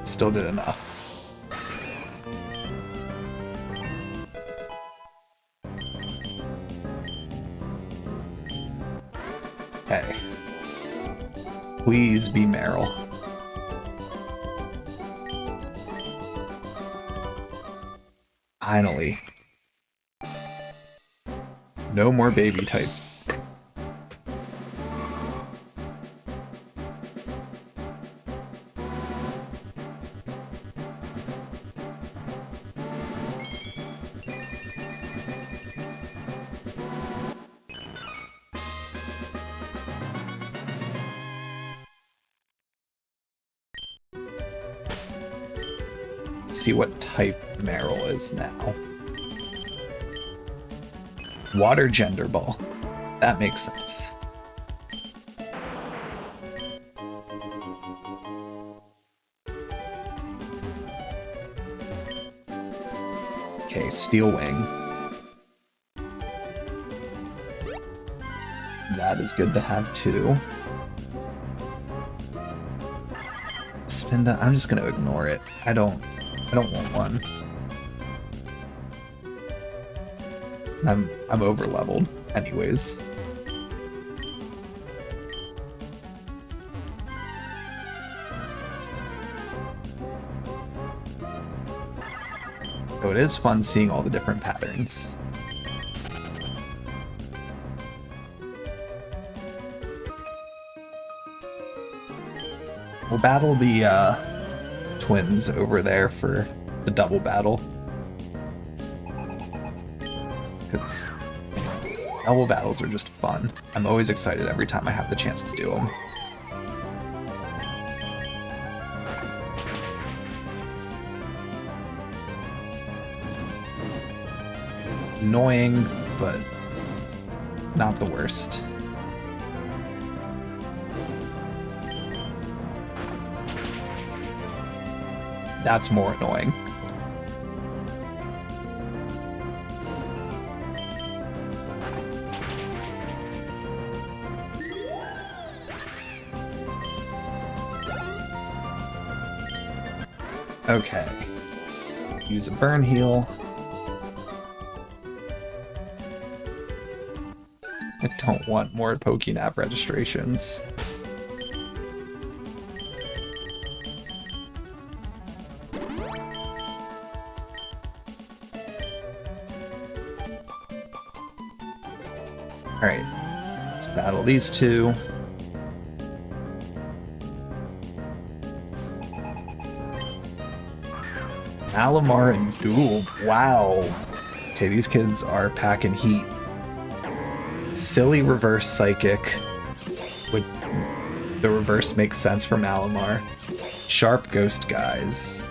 Still did enough. Hey. Please be Meryl. Finally. No more baby types. See what type Meryl is now. Water Gender Ball. That makes sense. Okay, Steel Wing. That is good to have too. Spinda, I'm just gonna ignore it. I don't want one. I'm over leveled anyways. So it is fun seeing all the different patterns. We'll battle the twins over there for the double battle. Because double battles are just fun. I'm always excited every time I have the chance to do them. Annoying, but not the worst. That's more annoying. Okay. Use a burn heal. I don't want more PokéNav registrations. Alright, let's battle these two. Malamar and Doob. Wow. Okay, these kids are packing heat. Silly reverse psychic. Would the reverse make sense for Malamar? Sharp ghost guys.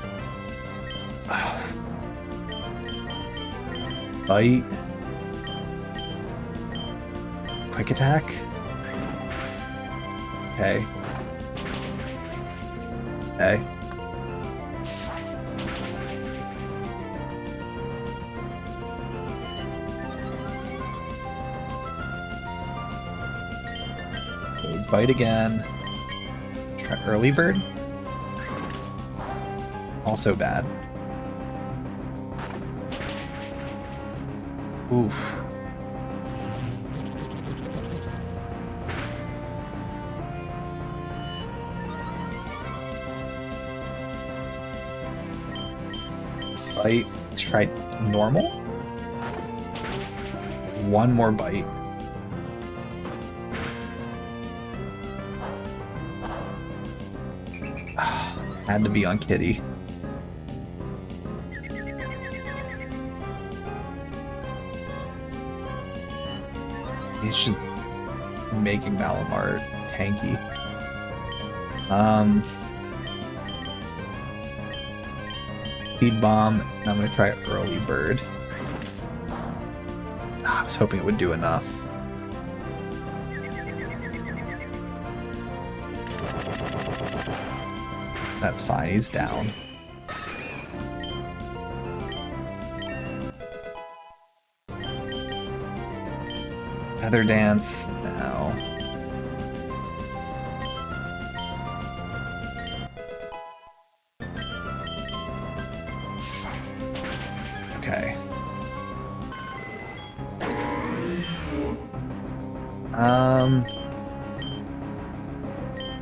Bite. Quick attack. Okay. Okay. Bite again. Try early bird. Also bad. Oof. Bite. Let's try normal. One more bite. Had to be on Kitty. He's just making Malamar tanky. Seed Bomb, and I'm gonna try Early Bird. I was hoping it would do enough. That's fine, he's down. Feather Dance, no. Okay.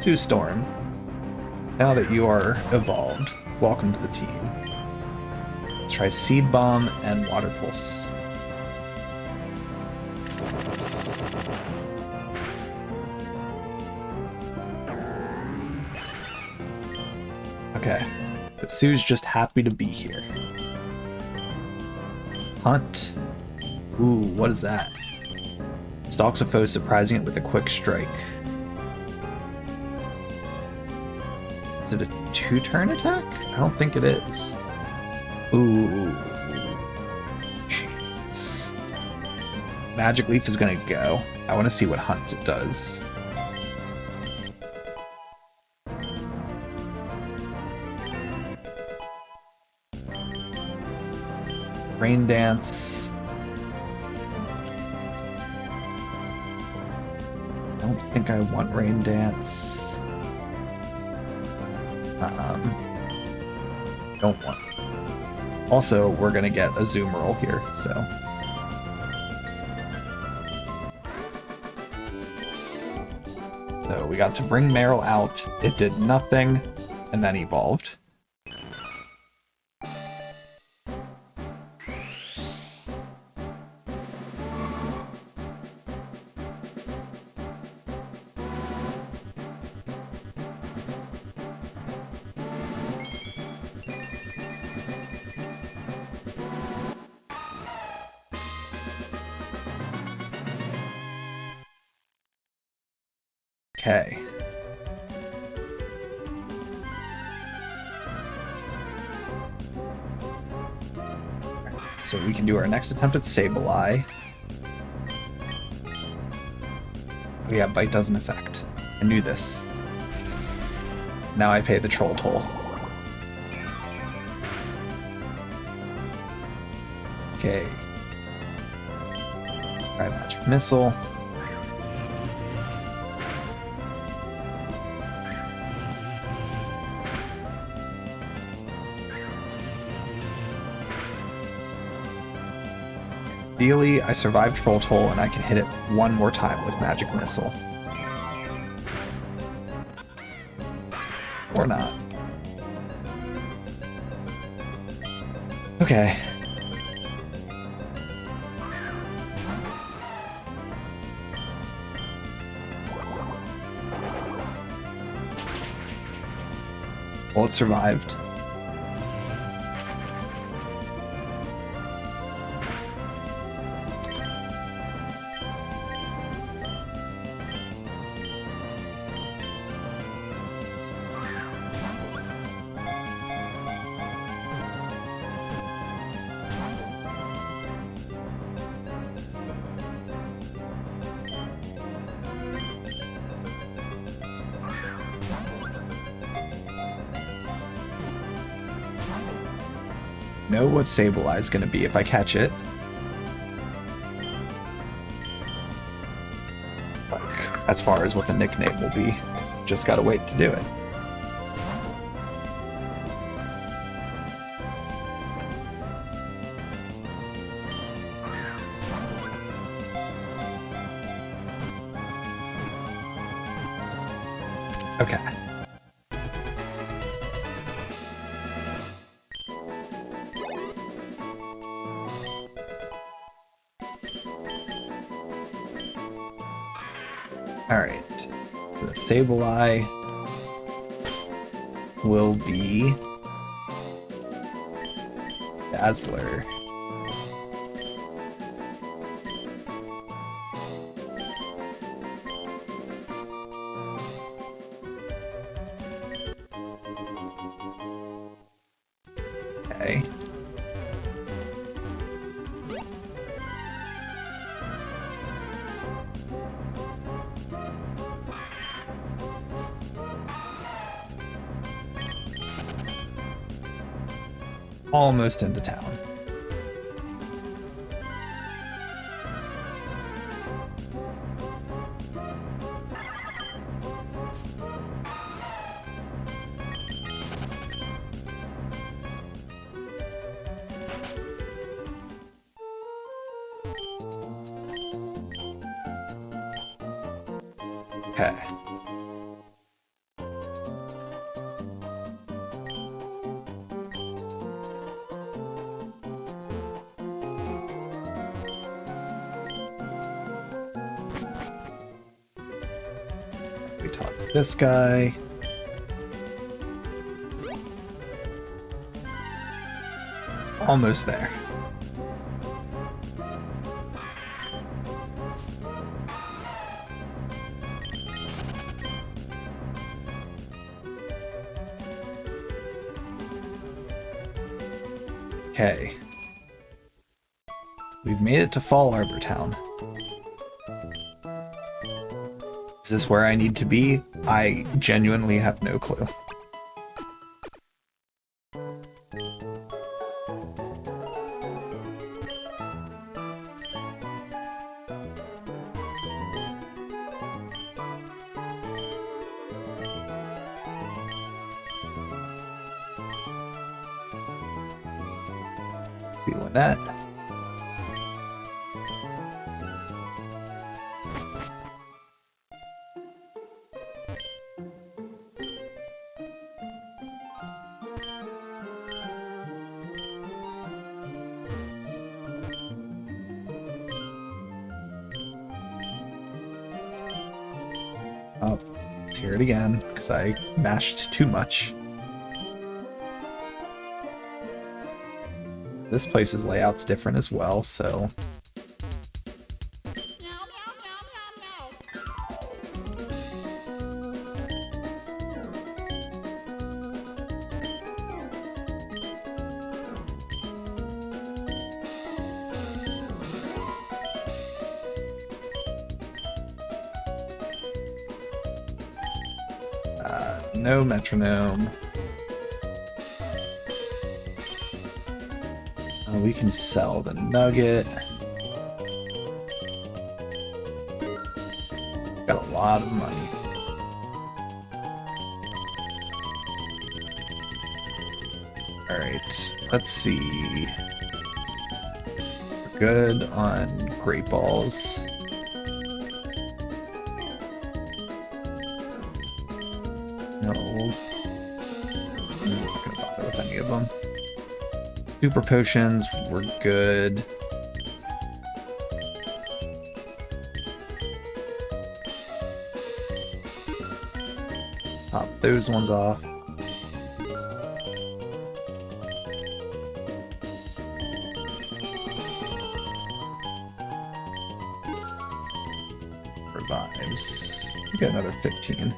Two Storm. Now that you are evolved, welcome to the team. Let's try Seed Bomb and Water Pulse. Okay, but Sue's just happy to be here. Hunt. Ooh, what is that? Stalks a foe, surprising it with a quick strike. Is it a 2-turn attack? I don't think it is. Ooh. Jeez. Magic Leaf is gonna go. I want to see what Hunt does. Rain Dance. I don't think I want Rain Dance. Don't want. Also, we're gonna get a zoom roll here, so. So we got to bring Meryl out. It did nothing, and then evolved. Okay. So we can do our next attempt at Sableye. Oh yeah, Bite doesn't affect. I knew this. Now I pay the troll toll. Okay. Try Magic Missile. Ideally, I survive Troll Toll and I can hit it one more time with Magic Missile. Or not. Okay. Well, it survived. Know what Sableye is going to be if I catch it. Like, as far as what the nickname will be, just gotta wait to do it. Okay. Alright, so the Sableye will be Dazzler. Okay. Almost into town. Okay. We talk to this guy. Almost there. Okay. We've made it to Fall Arbor Town. Is this where I need to be? I genuinely have no clue. Feeling that. Oh, let's hear it again, because I mashed too much. This place's layout's different as well, so... no metronome. We can sell the nugget. Got a lot of money. Alright, let's see. We're good on Great Balls. No. I'm not gonna bother with any of them. Super Potions, we're good. Pop those ones off. Revives. Get another 15.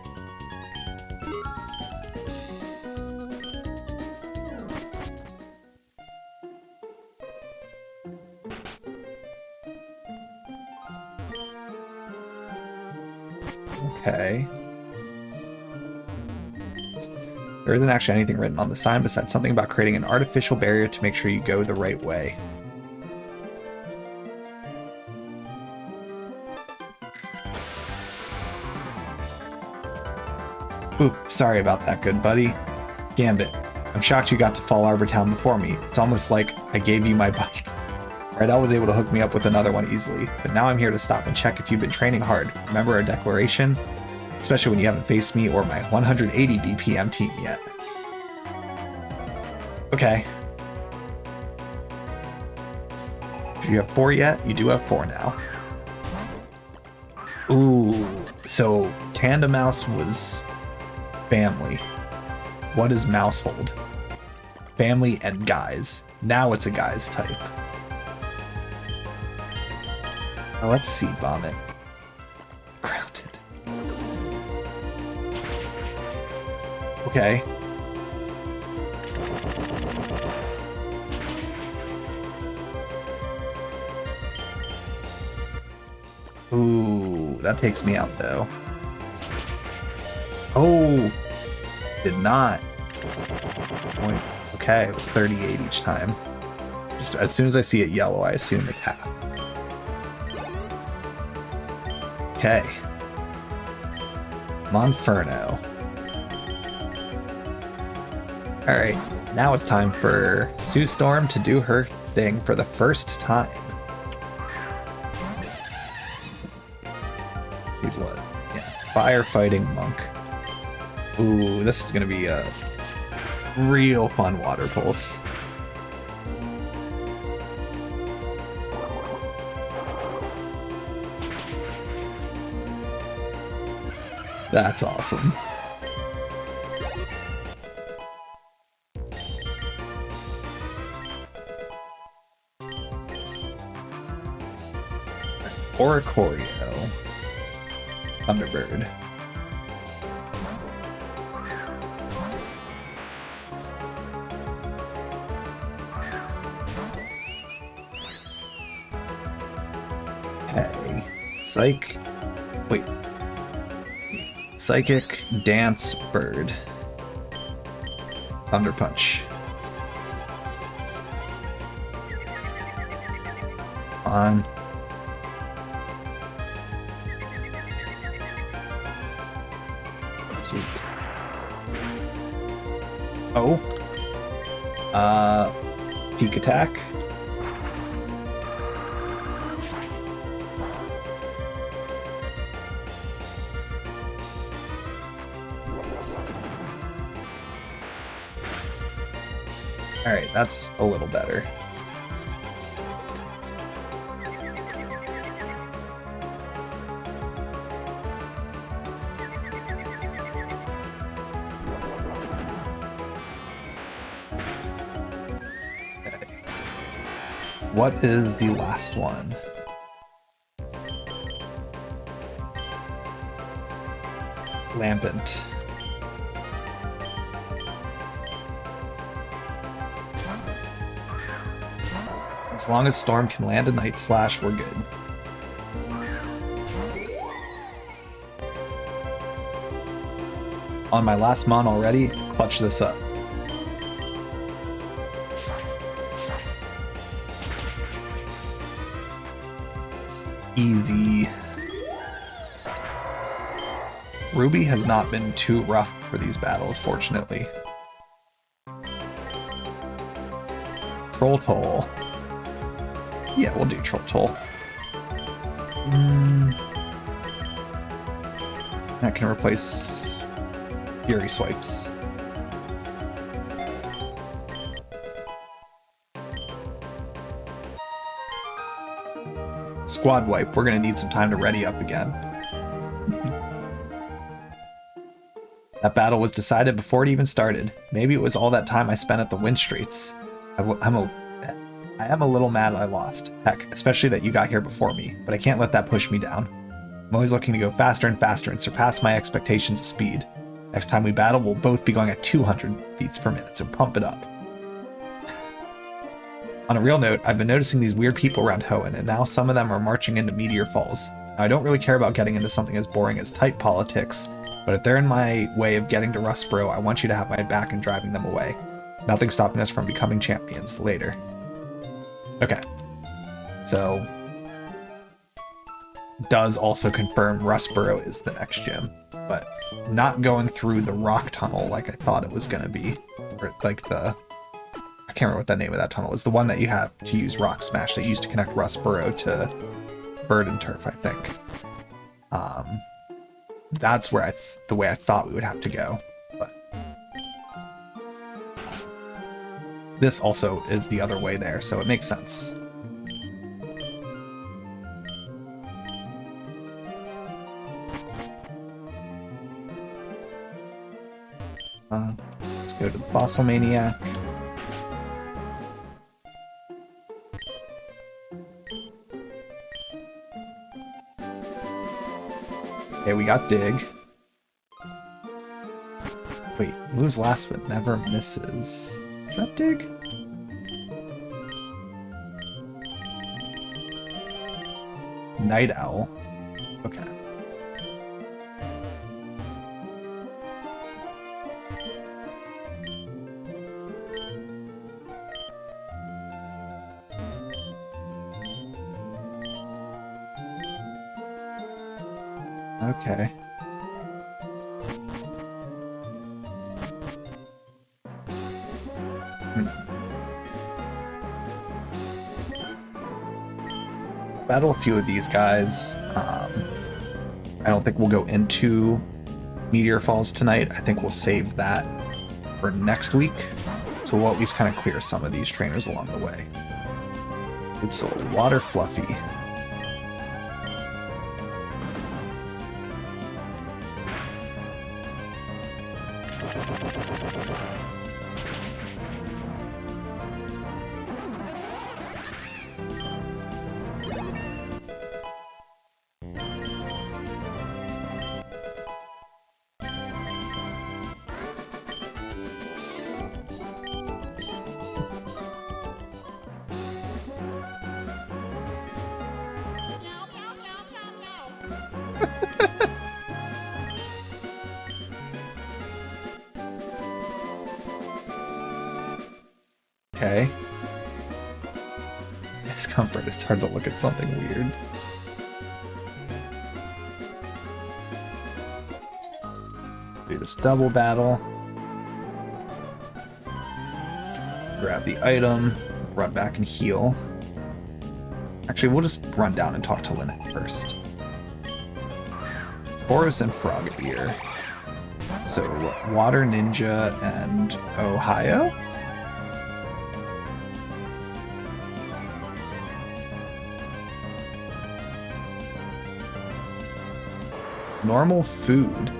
Okay. There isn't actually anything written on the sign besides something about creating an artificial barrier to make sure you go the right way. Ooh, sorry about that, good buddy. Gambit, I'm shocked you got to Fall Arbor Town before me. It's almost like I gave you my bike. Rydell was able to hook me up with another one easily, but now I'm here to stop and check if you've been training hard. Remember our declaration? Especially when you haven't faced me or my 180 BPM team yet. Okay. If you have 4 yet, you do have 4 now. Ooh, so Tandem Mouse was family. What is Mousehold? Family and guys. Now it's a guys type. Now let's Seed Bomb it. Grounded. Okay. Ooh, that takes me out though. Oh, did not. Point. Okay, it was 38 each time. Just as soon as I see it yellow, I assume it's half. Okay. Monferno. Alright, now it's time for Sue Storm to do her thing for the first time. He's what? Yeah, Firefighting Monk. Ooh, this is gonna be a real fun water pulse. That's awesome. Oricorio. Thunderbird. Okay. Psych. Wait. Psychic Dance Bird. Thunder Punch. On. Sweet. Oh. Peak attack. Alright, that's a little better. Okay. What is the last one? Lampant. As long as Storm can land a Night Slash, we're good. On my last mon already, clutch this up. Easy. Ruby has not been too rough for these battles, fortunately. Troll Toll. Yeah, we'll do Troll Toll. That can replace Fury Swipes. Squad Wipe. We're going to need some time to ready up again. That battle was decided before it even started. Maybe it was all that time I spent at the Wind Streets. I am a little mad I lost. Heck, especially that you got here before me, but I can't let that push me down. I'm always looking to go faster and faster and surpass my expectations of speed. Next time we battle, we'll both be going at 200 beats per minute, so pump it up. On a real note, I've been noticing these weird people around Hoenn, and now some of them are marching into Meteor Falls. Now, I don't really care about getting into something as boring as type politics, but if they're in my way of getting to Rustboro, I want you to have my back in driving them away. Nothing's stopping us from becoming champions later. Okay. So, does also confirm Rustboro is the next gym, but not going through the rock tunnel like I thought it was going to be. Or like the... I can't remember what the name of that tunnel is. The one that you have to use Rock Smash that used to connect Rustboro to Bird and Turf, I think. That's where the way I thought we would have to go. But this also is the other way there, so it makes sense. Let's go to the Fossil Maniac. Okay, we got Dig. Wait, moves last but never misses. Is that Dig? Night Owl. Okay. Okay. Battle a few of these guys. I don't think we'll go into Meteor Falls tonight. I think we'll save that for next week. So we'll at least kind of clear some of these trainers along the way. It's a Water Fluffy. Okay. Discomfort. It's hard to look at something weird. Do this double battle. Grab the item. Run back and heal. Actually, we'll just run down and talk to Lynette first. Boris and Frogadier. So, Water Ninja and Ohio? Normal food.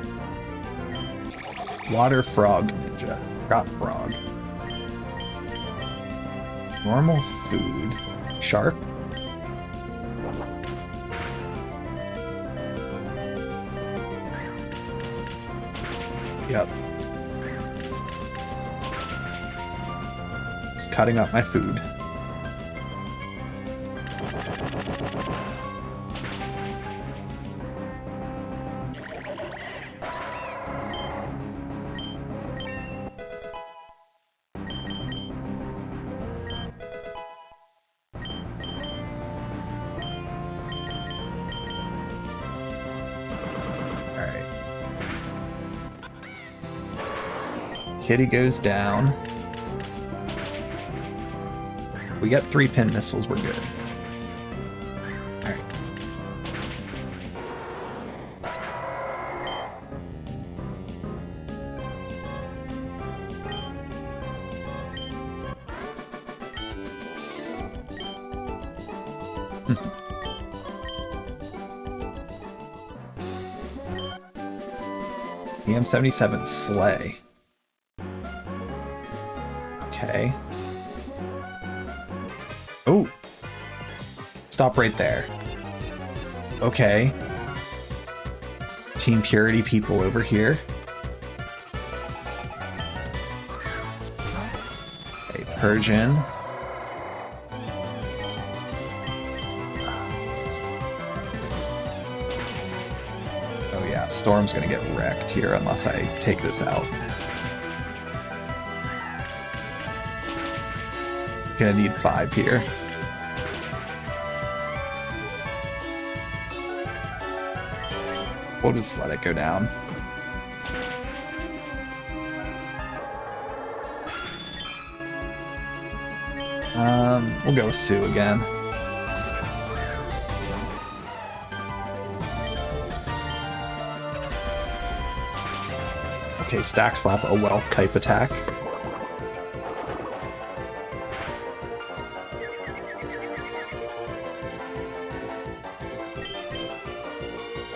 Water Frog Ninja. Got Frog. Normal food. Sharp. Yep. Just cutting up my food. Kitty goes down. We get 3-pin missiles, we're good. EM77 sleigh. Okay. Oh. Stop right there. Okay. Team Purity people over here. Okay, Persian. Oh yeah, Storm's gonna get wrecked here unless I take this out. Gonna need 5 here. We'll just let it go down. We'll go with Sue again. Okay, Stack Slap, a wealth type attack.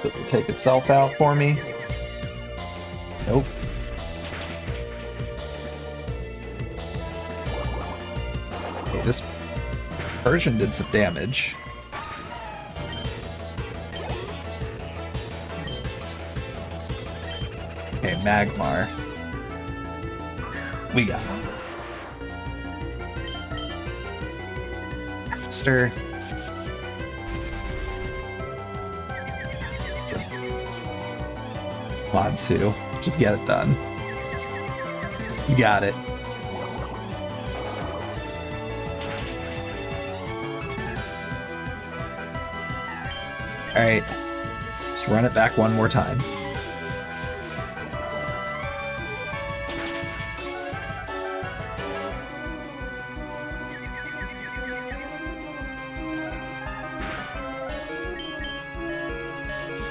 Does it take itself out for me? Nope. Okay, this Persian did some damage. Okay, Magmar. We got him. Monster. Come on, Sue. Just get it done. You got it. Alright. Just run it back one more time.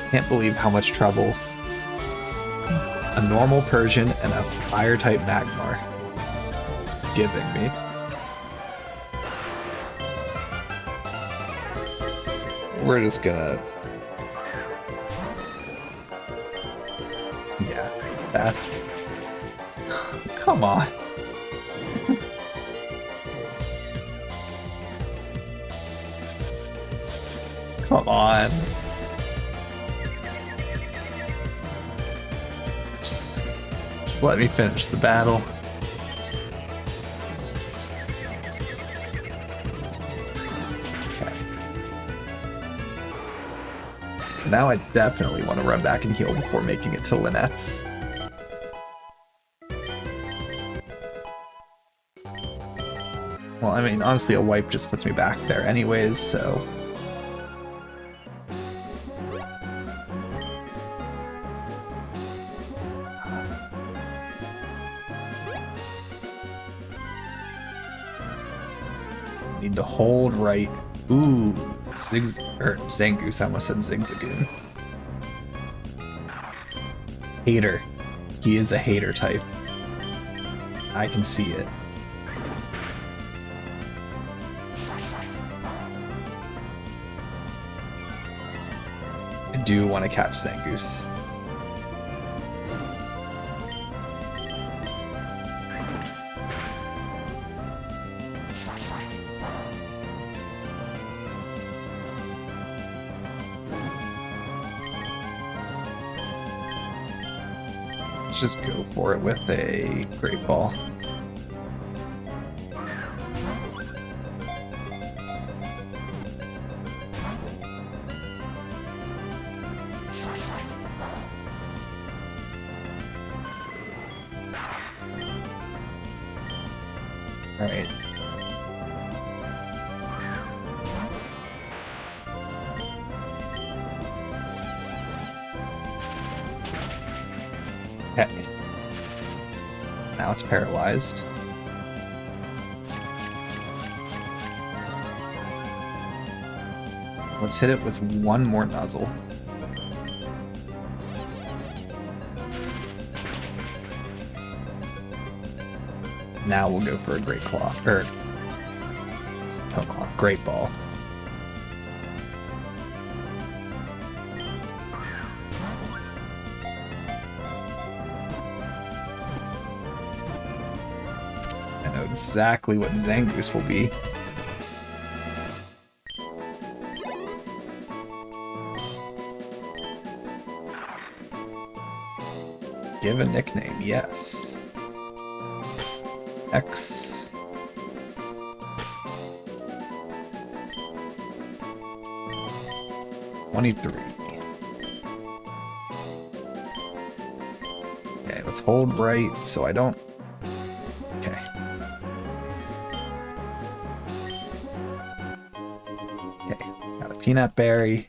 Can't believe how much trouble a normal Persian and a fire-type Magmar it's giving me. We're just gonna... Yeah, fast. Come on. Come on. Just let me finish the battle. Okay. Now I definitely want to run back and heal before making it to Lynette's. Well, I mean, honestly, a wipe just puts me back there anyways, so... Need to hold right. Ooh, Zangoose. I almost said Zigzagoon. Hater. He is a hater type. I can see it. I do want to catch Zangoose. Let's just go for it with a Great Ball. Alright. Okay. Now it's paralyzed. Let's hit it with one more nuzzle. Now we'll go for a Great Claw, or Great Ball. exactly what Zangoose will be. Give a nickname, yes. X. $23. Okay, let's hold right so I don't. Okay. Okay, got a peanut berry.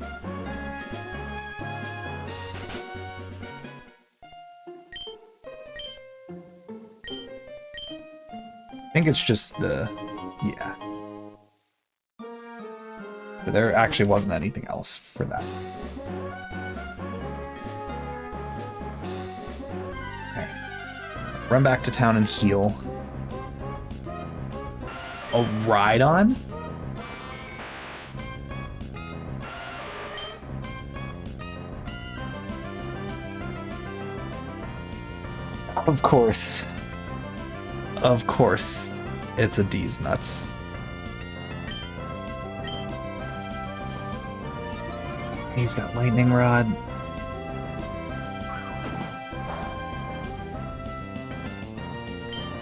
I think it's just the, yeah. So there actually wasn't anything else for that. Okay. Run back to town and heal. A ride-on? Of course. Of course. It's a D's nuts. He's got lightning rod.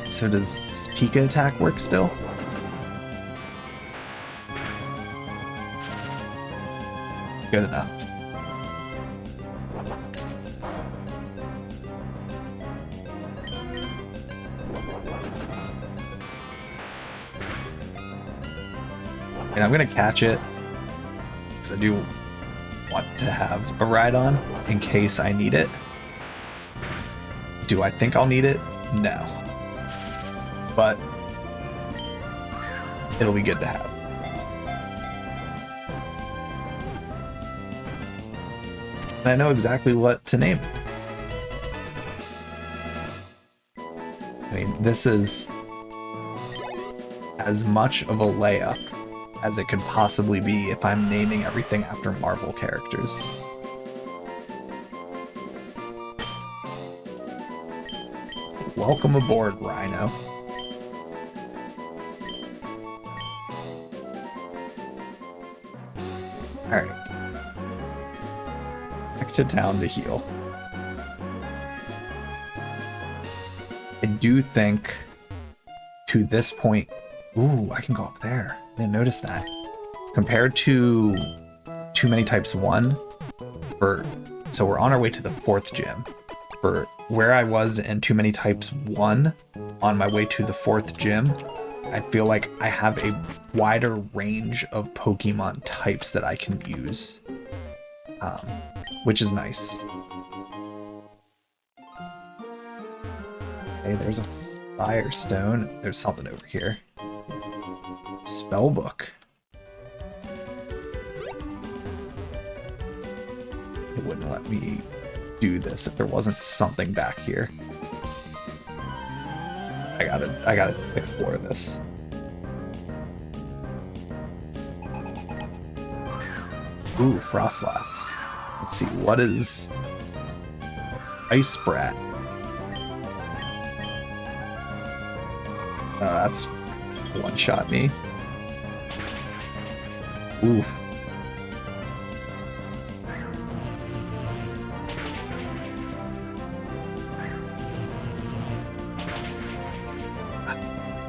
So does Pika attack work still? Good enough. And I'm gonna catch it because I do want to have a ride-on in case I need it. Do I think I'll need it? No. But it'll be good to have. And I know exactly what to name it. I mean, this is as much of a layup as it could possibly be if I'm naming everything after Marvel characters. Welcome aboard, Rhino. Alright. Back to town to heal. I do think to this point... Ooh, I can go up there. I didn't notice that. Compared to Too Many Types 1, so we're on our way to the 4th gym. For where I was in Too Many Types 1, on my way to the 4th gym, I feel like I have a wider range of Pokemon types that I can use, which is nice. Okay, there's a Firestone. There's something over here. Spellbook. It wouldn't let me do this if there wasn't something back here. I gotta explore this. Ooh, Frostlass. Let's see, what is Ice Brat? That's one-shot me. Ooh.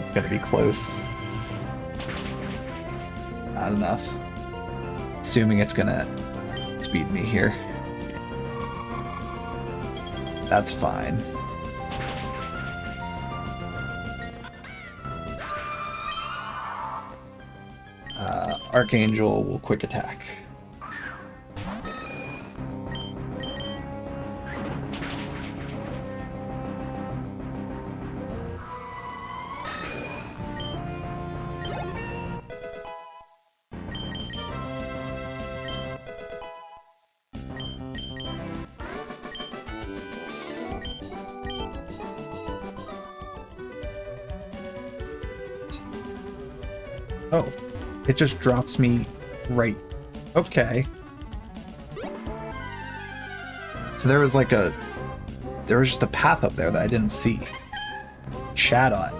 It's gonna be close. Not enough. Assuming it's gonna speed me here. That's fine. Archangel will quick attack. Oh, it just drops me right. Okay. So there was just a path up there that I didn't see. Shadot.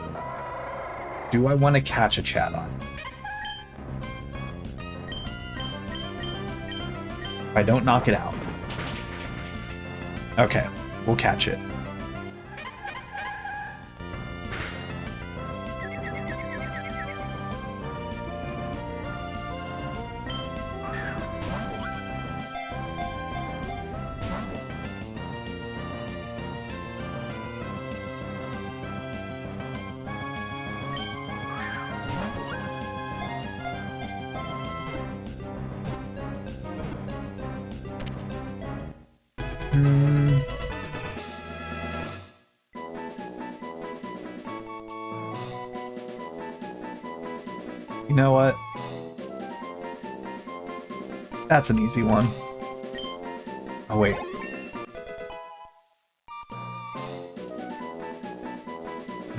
Do I want to catch a Chatot? If I don't knock it out. Okay, we'll catch it. You know what? That's an easy one. Oh, wait.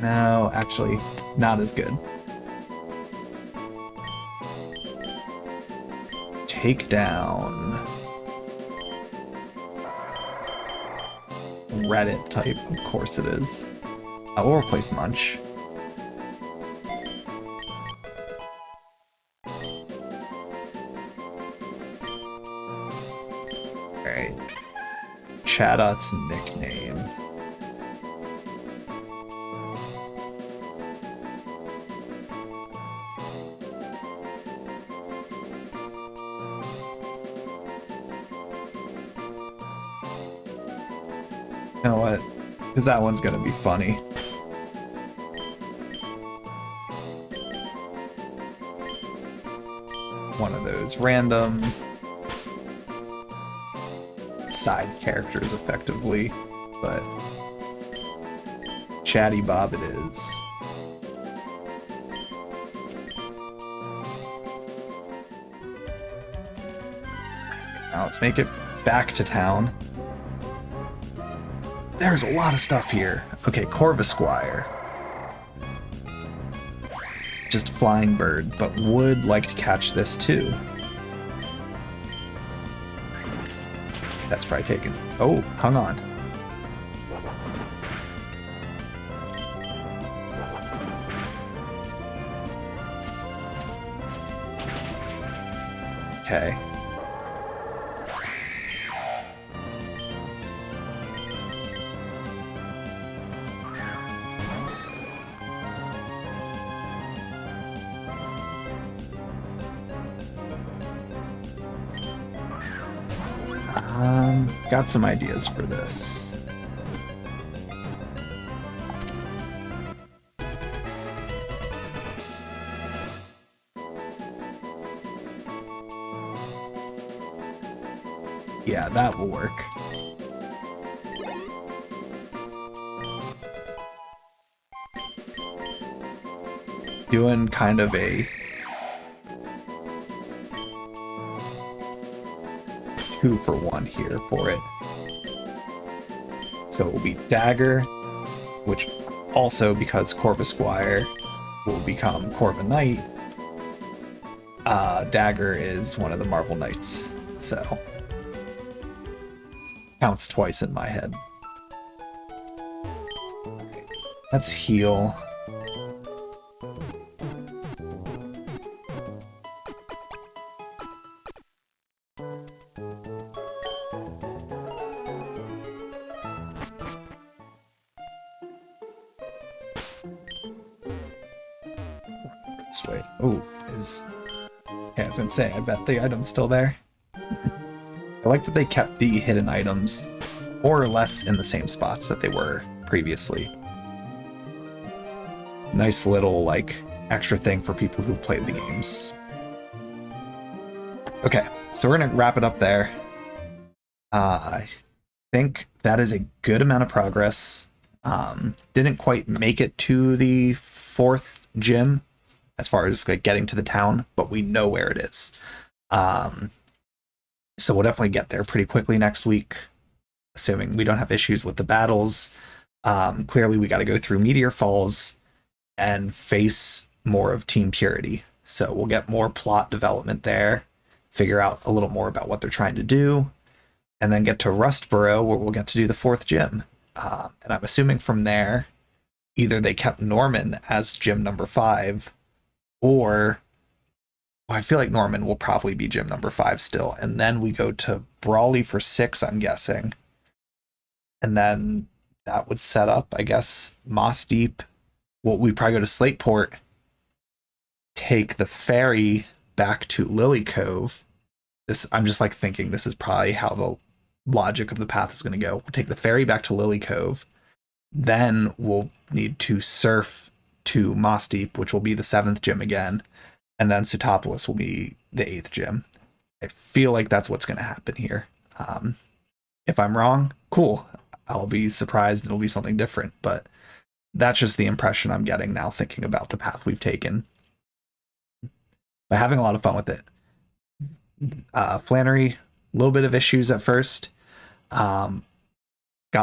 No, actually, not as good. Take down. Reddit type, of course it is. We'll replace Munch. Alright. Chatot's nickname. You know what? Because that one's gonna be funny. One of those random side characters, effectively, but Chatty Bob it is. Now let's make it back to town. There's a lot of stuff here. Okay, Corvisquire. Just flying bird, but would like to catch this too. That's probably taken. Oh, hung on. Okay. Got some ideas for this. Yeah, that will work. Doing kind of a 2-for-1 here for it. So it will be Dagger, which also, because Corvisquire will become Corva Knight, Dagger is one of the Marvel Knights, so counts twice in my head. Let's heal. Wait. Oh, is... Yeah, I was gonna say, I bet the item's still there. I like that they kept the hidden items more or less in the same spots that they were previously. Nice little, like, extra thing for people who've played the games. Okay, so we're gonna wrap it up there. I think that is a good amount of progress. Didn't quite make it to the 4th gym, as far as like getting to the town, but we know where it is. So we'll definitely get there pretty quickly next week, assuming we don't have issues with the battles. Clearly we got to go through Meteor Falls and face more of Team Purity. So we'll get more plot development there, figure out a little more about what they're trying to do, and then get to Rustboro, where we'll get to do the 4th gym. And I'm assuming from there, either they kept Norman as gym number 5, or well, I feel like Norman will probably be gym number 5 still. And then we go to Brawley for 6, I'm guessing. And then that would set up, I guess, Moss Deep. Well, we'd probably go to Slateport, take the ferry back to Lily Cove. I'm just like thinking this is probably how the logic of the path is going to go. We'll take the ferry back to Lily Cove. Then we'll need to surf to Moss Deep, which will be the 7th gym again. And then Sutopolis will be the 8th gym. I feel like that's what's going to happen here. If I'm wrong, cool. I'll be surprised. It'll be something different. But that's just the impression I'm getting now, thinking about the path we've taken. But having a lot of fun with it. Flannery, a little bit of issues at first. Got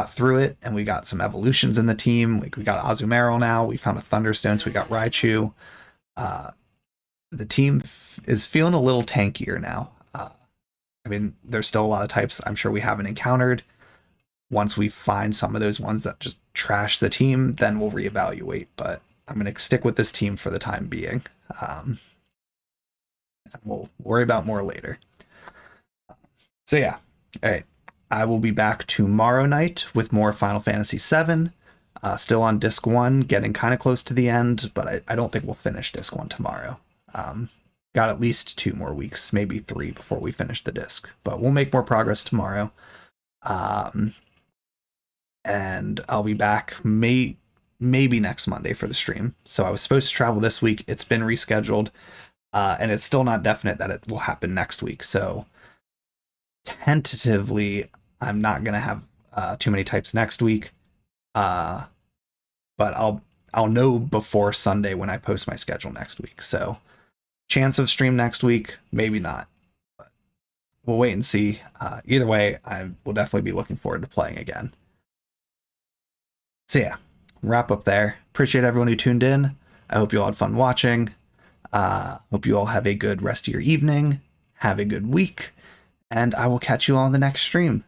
through it, and we got some evolutions in the team. Like, we got Azumarill now. We found a Thunderstone, so we got Raichu. The team is feeling a little tankier now. I mean, there's still a lot of types I'm sure we haven't encountered. Once we find some of those ones that just trash the team, then we'll reevaluate. But I'm going to stick with this team for the time being. We'll worry about more later. So yeah, all right. I will be back tomorrow night with more Final Fantasy VII. Still on Disc 1, getting kind of close to the end, but I don't think we'll finish Disc 1 tomorrow. Got at least 2 more weeks, maybe 3 before we finish the disc. But we'll make more progress tomorrow. And I'll be back maybe next Monday for the stream. So I was supposed to travel this week. It's been rescheduled. And it's still not definite that it will happen next week. So tentatively, I'm not going to have too many types next week. But I'll know before Sunday when I post my schedule next week. So chance of stream next week, maybe not. But we'll wait and see. Either way, I will definitely be looking forward to playing again. So yeah, wrap up there. Appreciate everyone who tuned in. I hope you all had fun watching. Hope you all have a good rest of your evening. Have a good week. And I will catch you all on the next stream.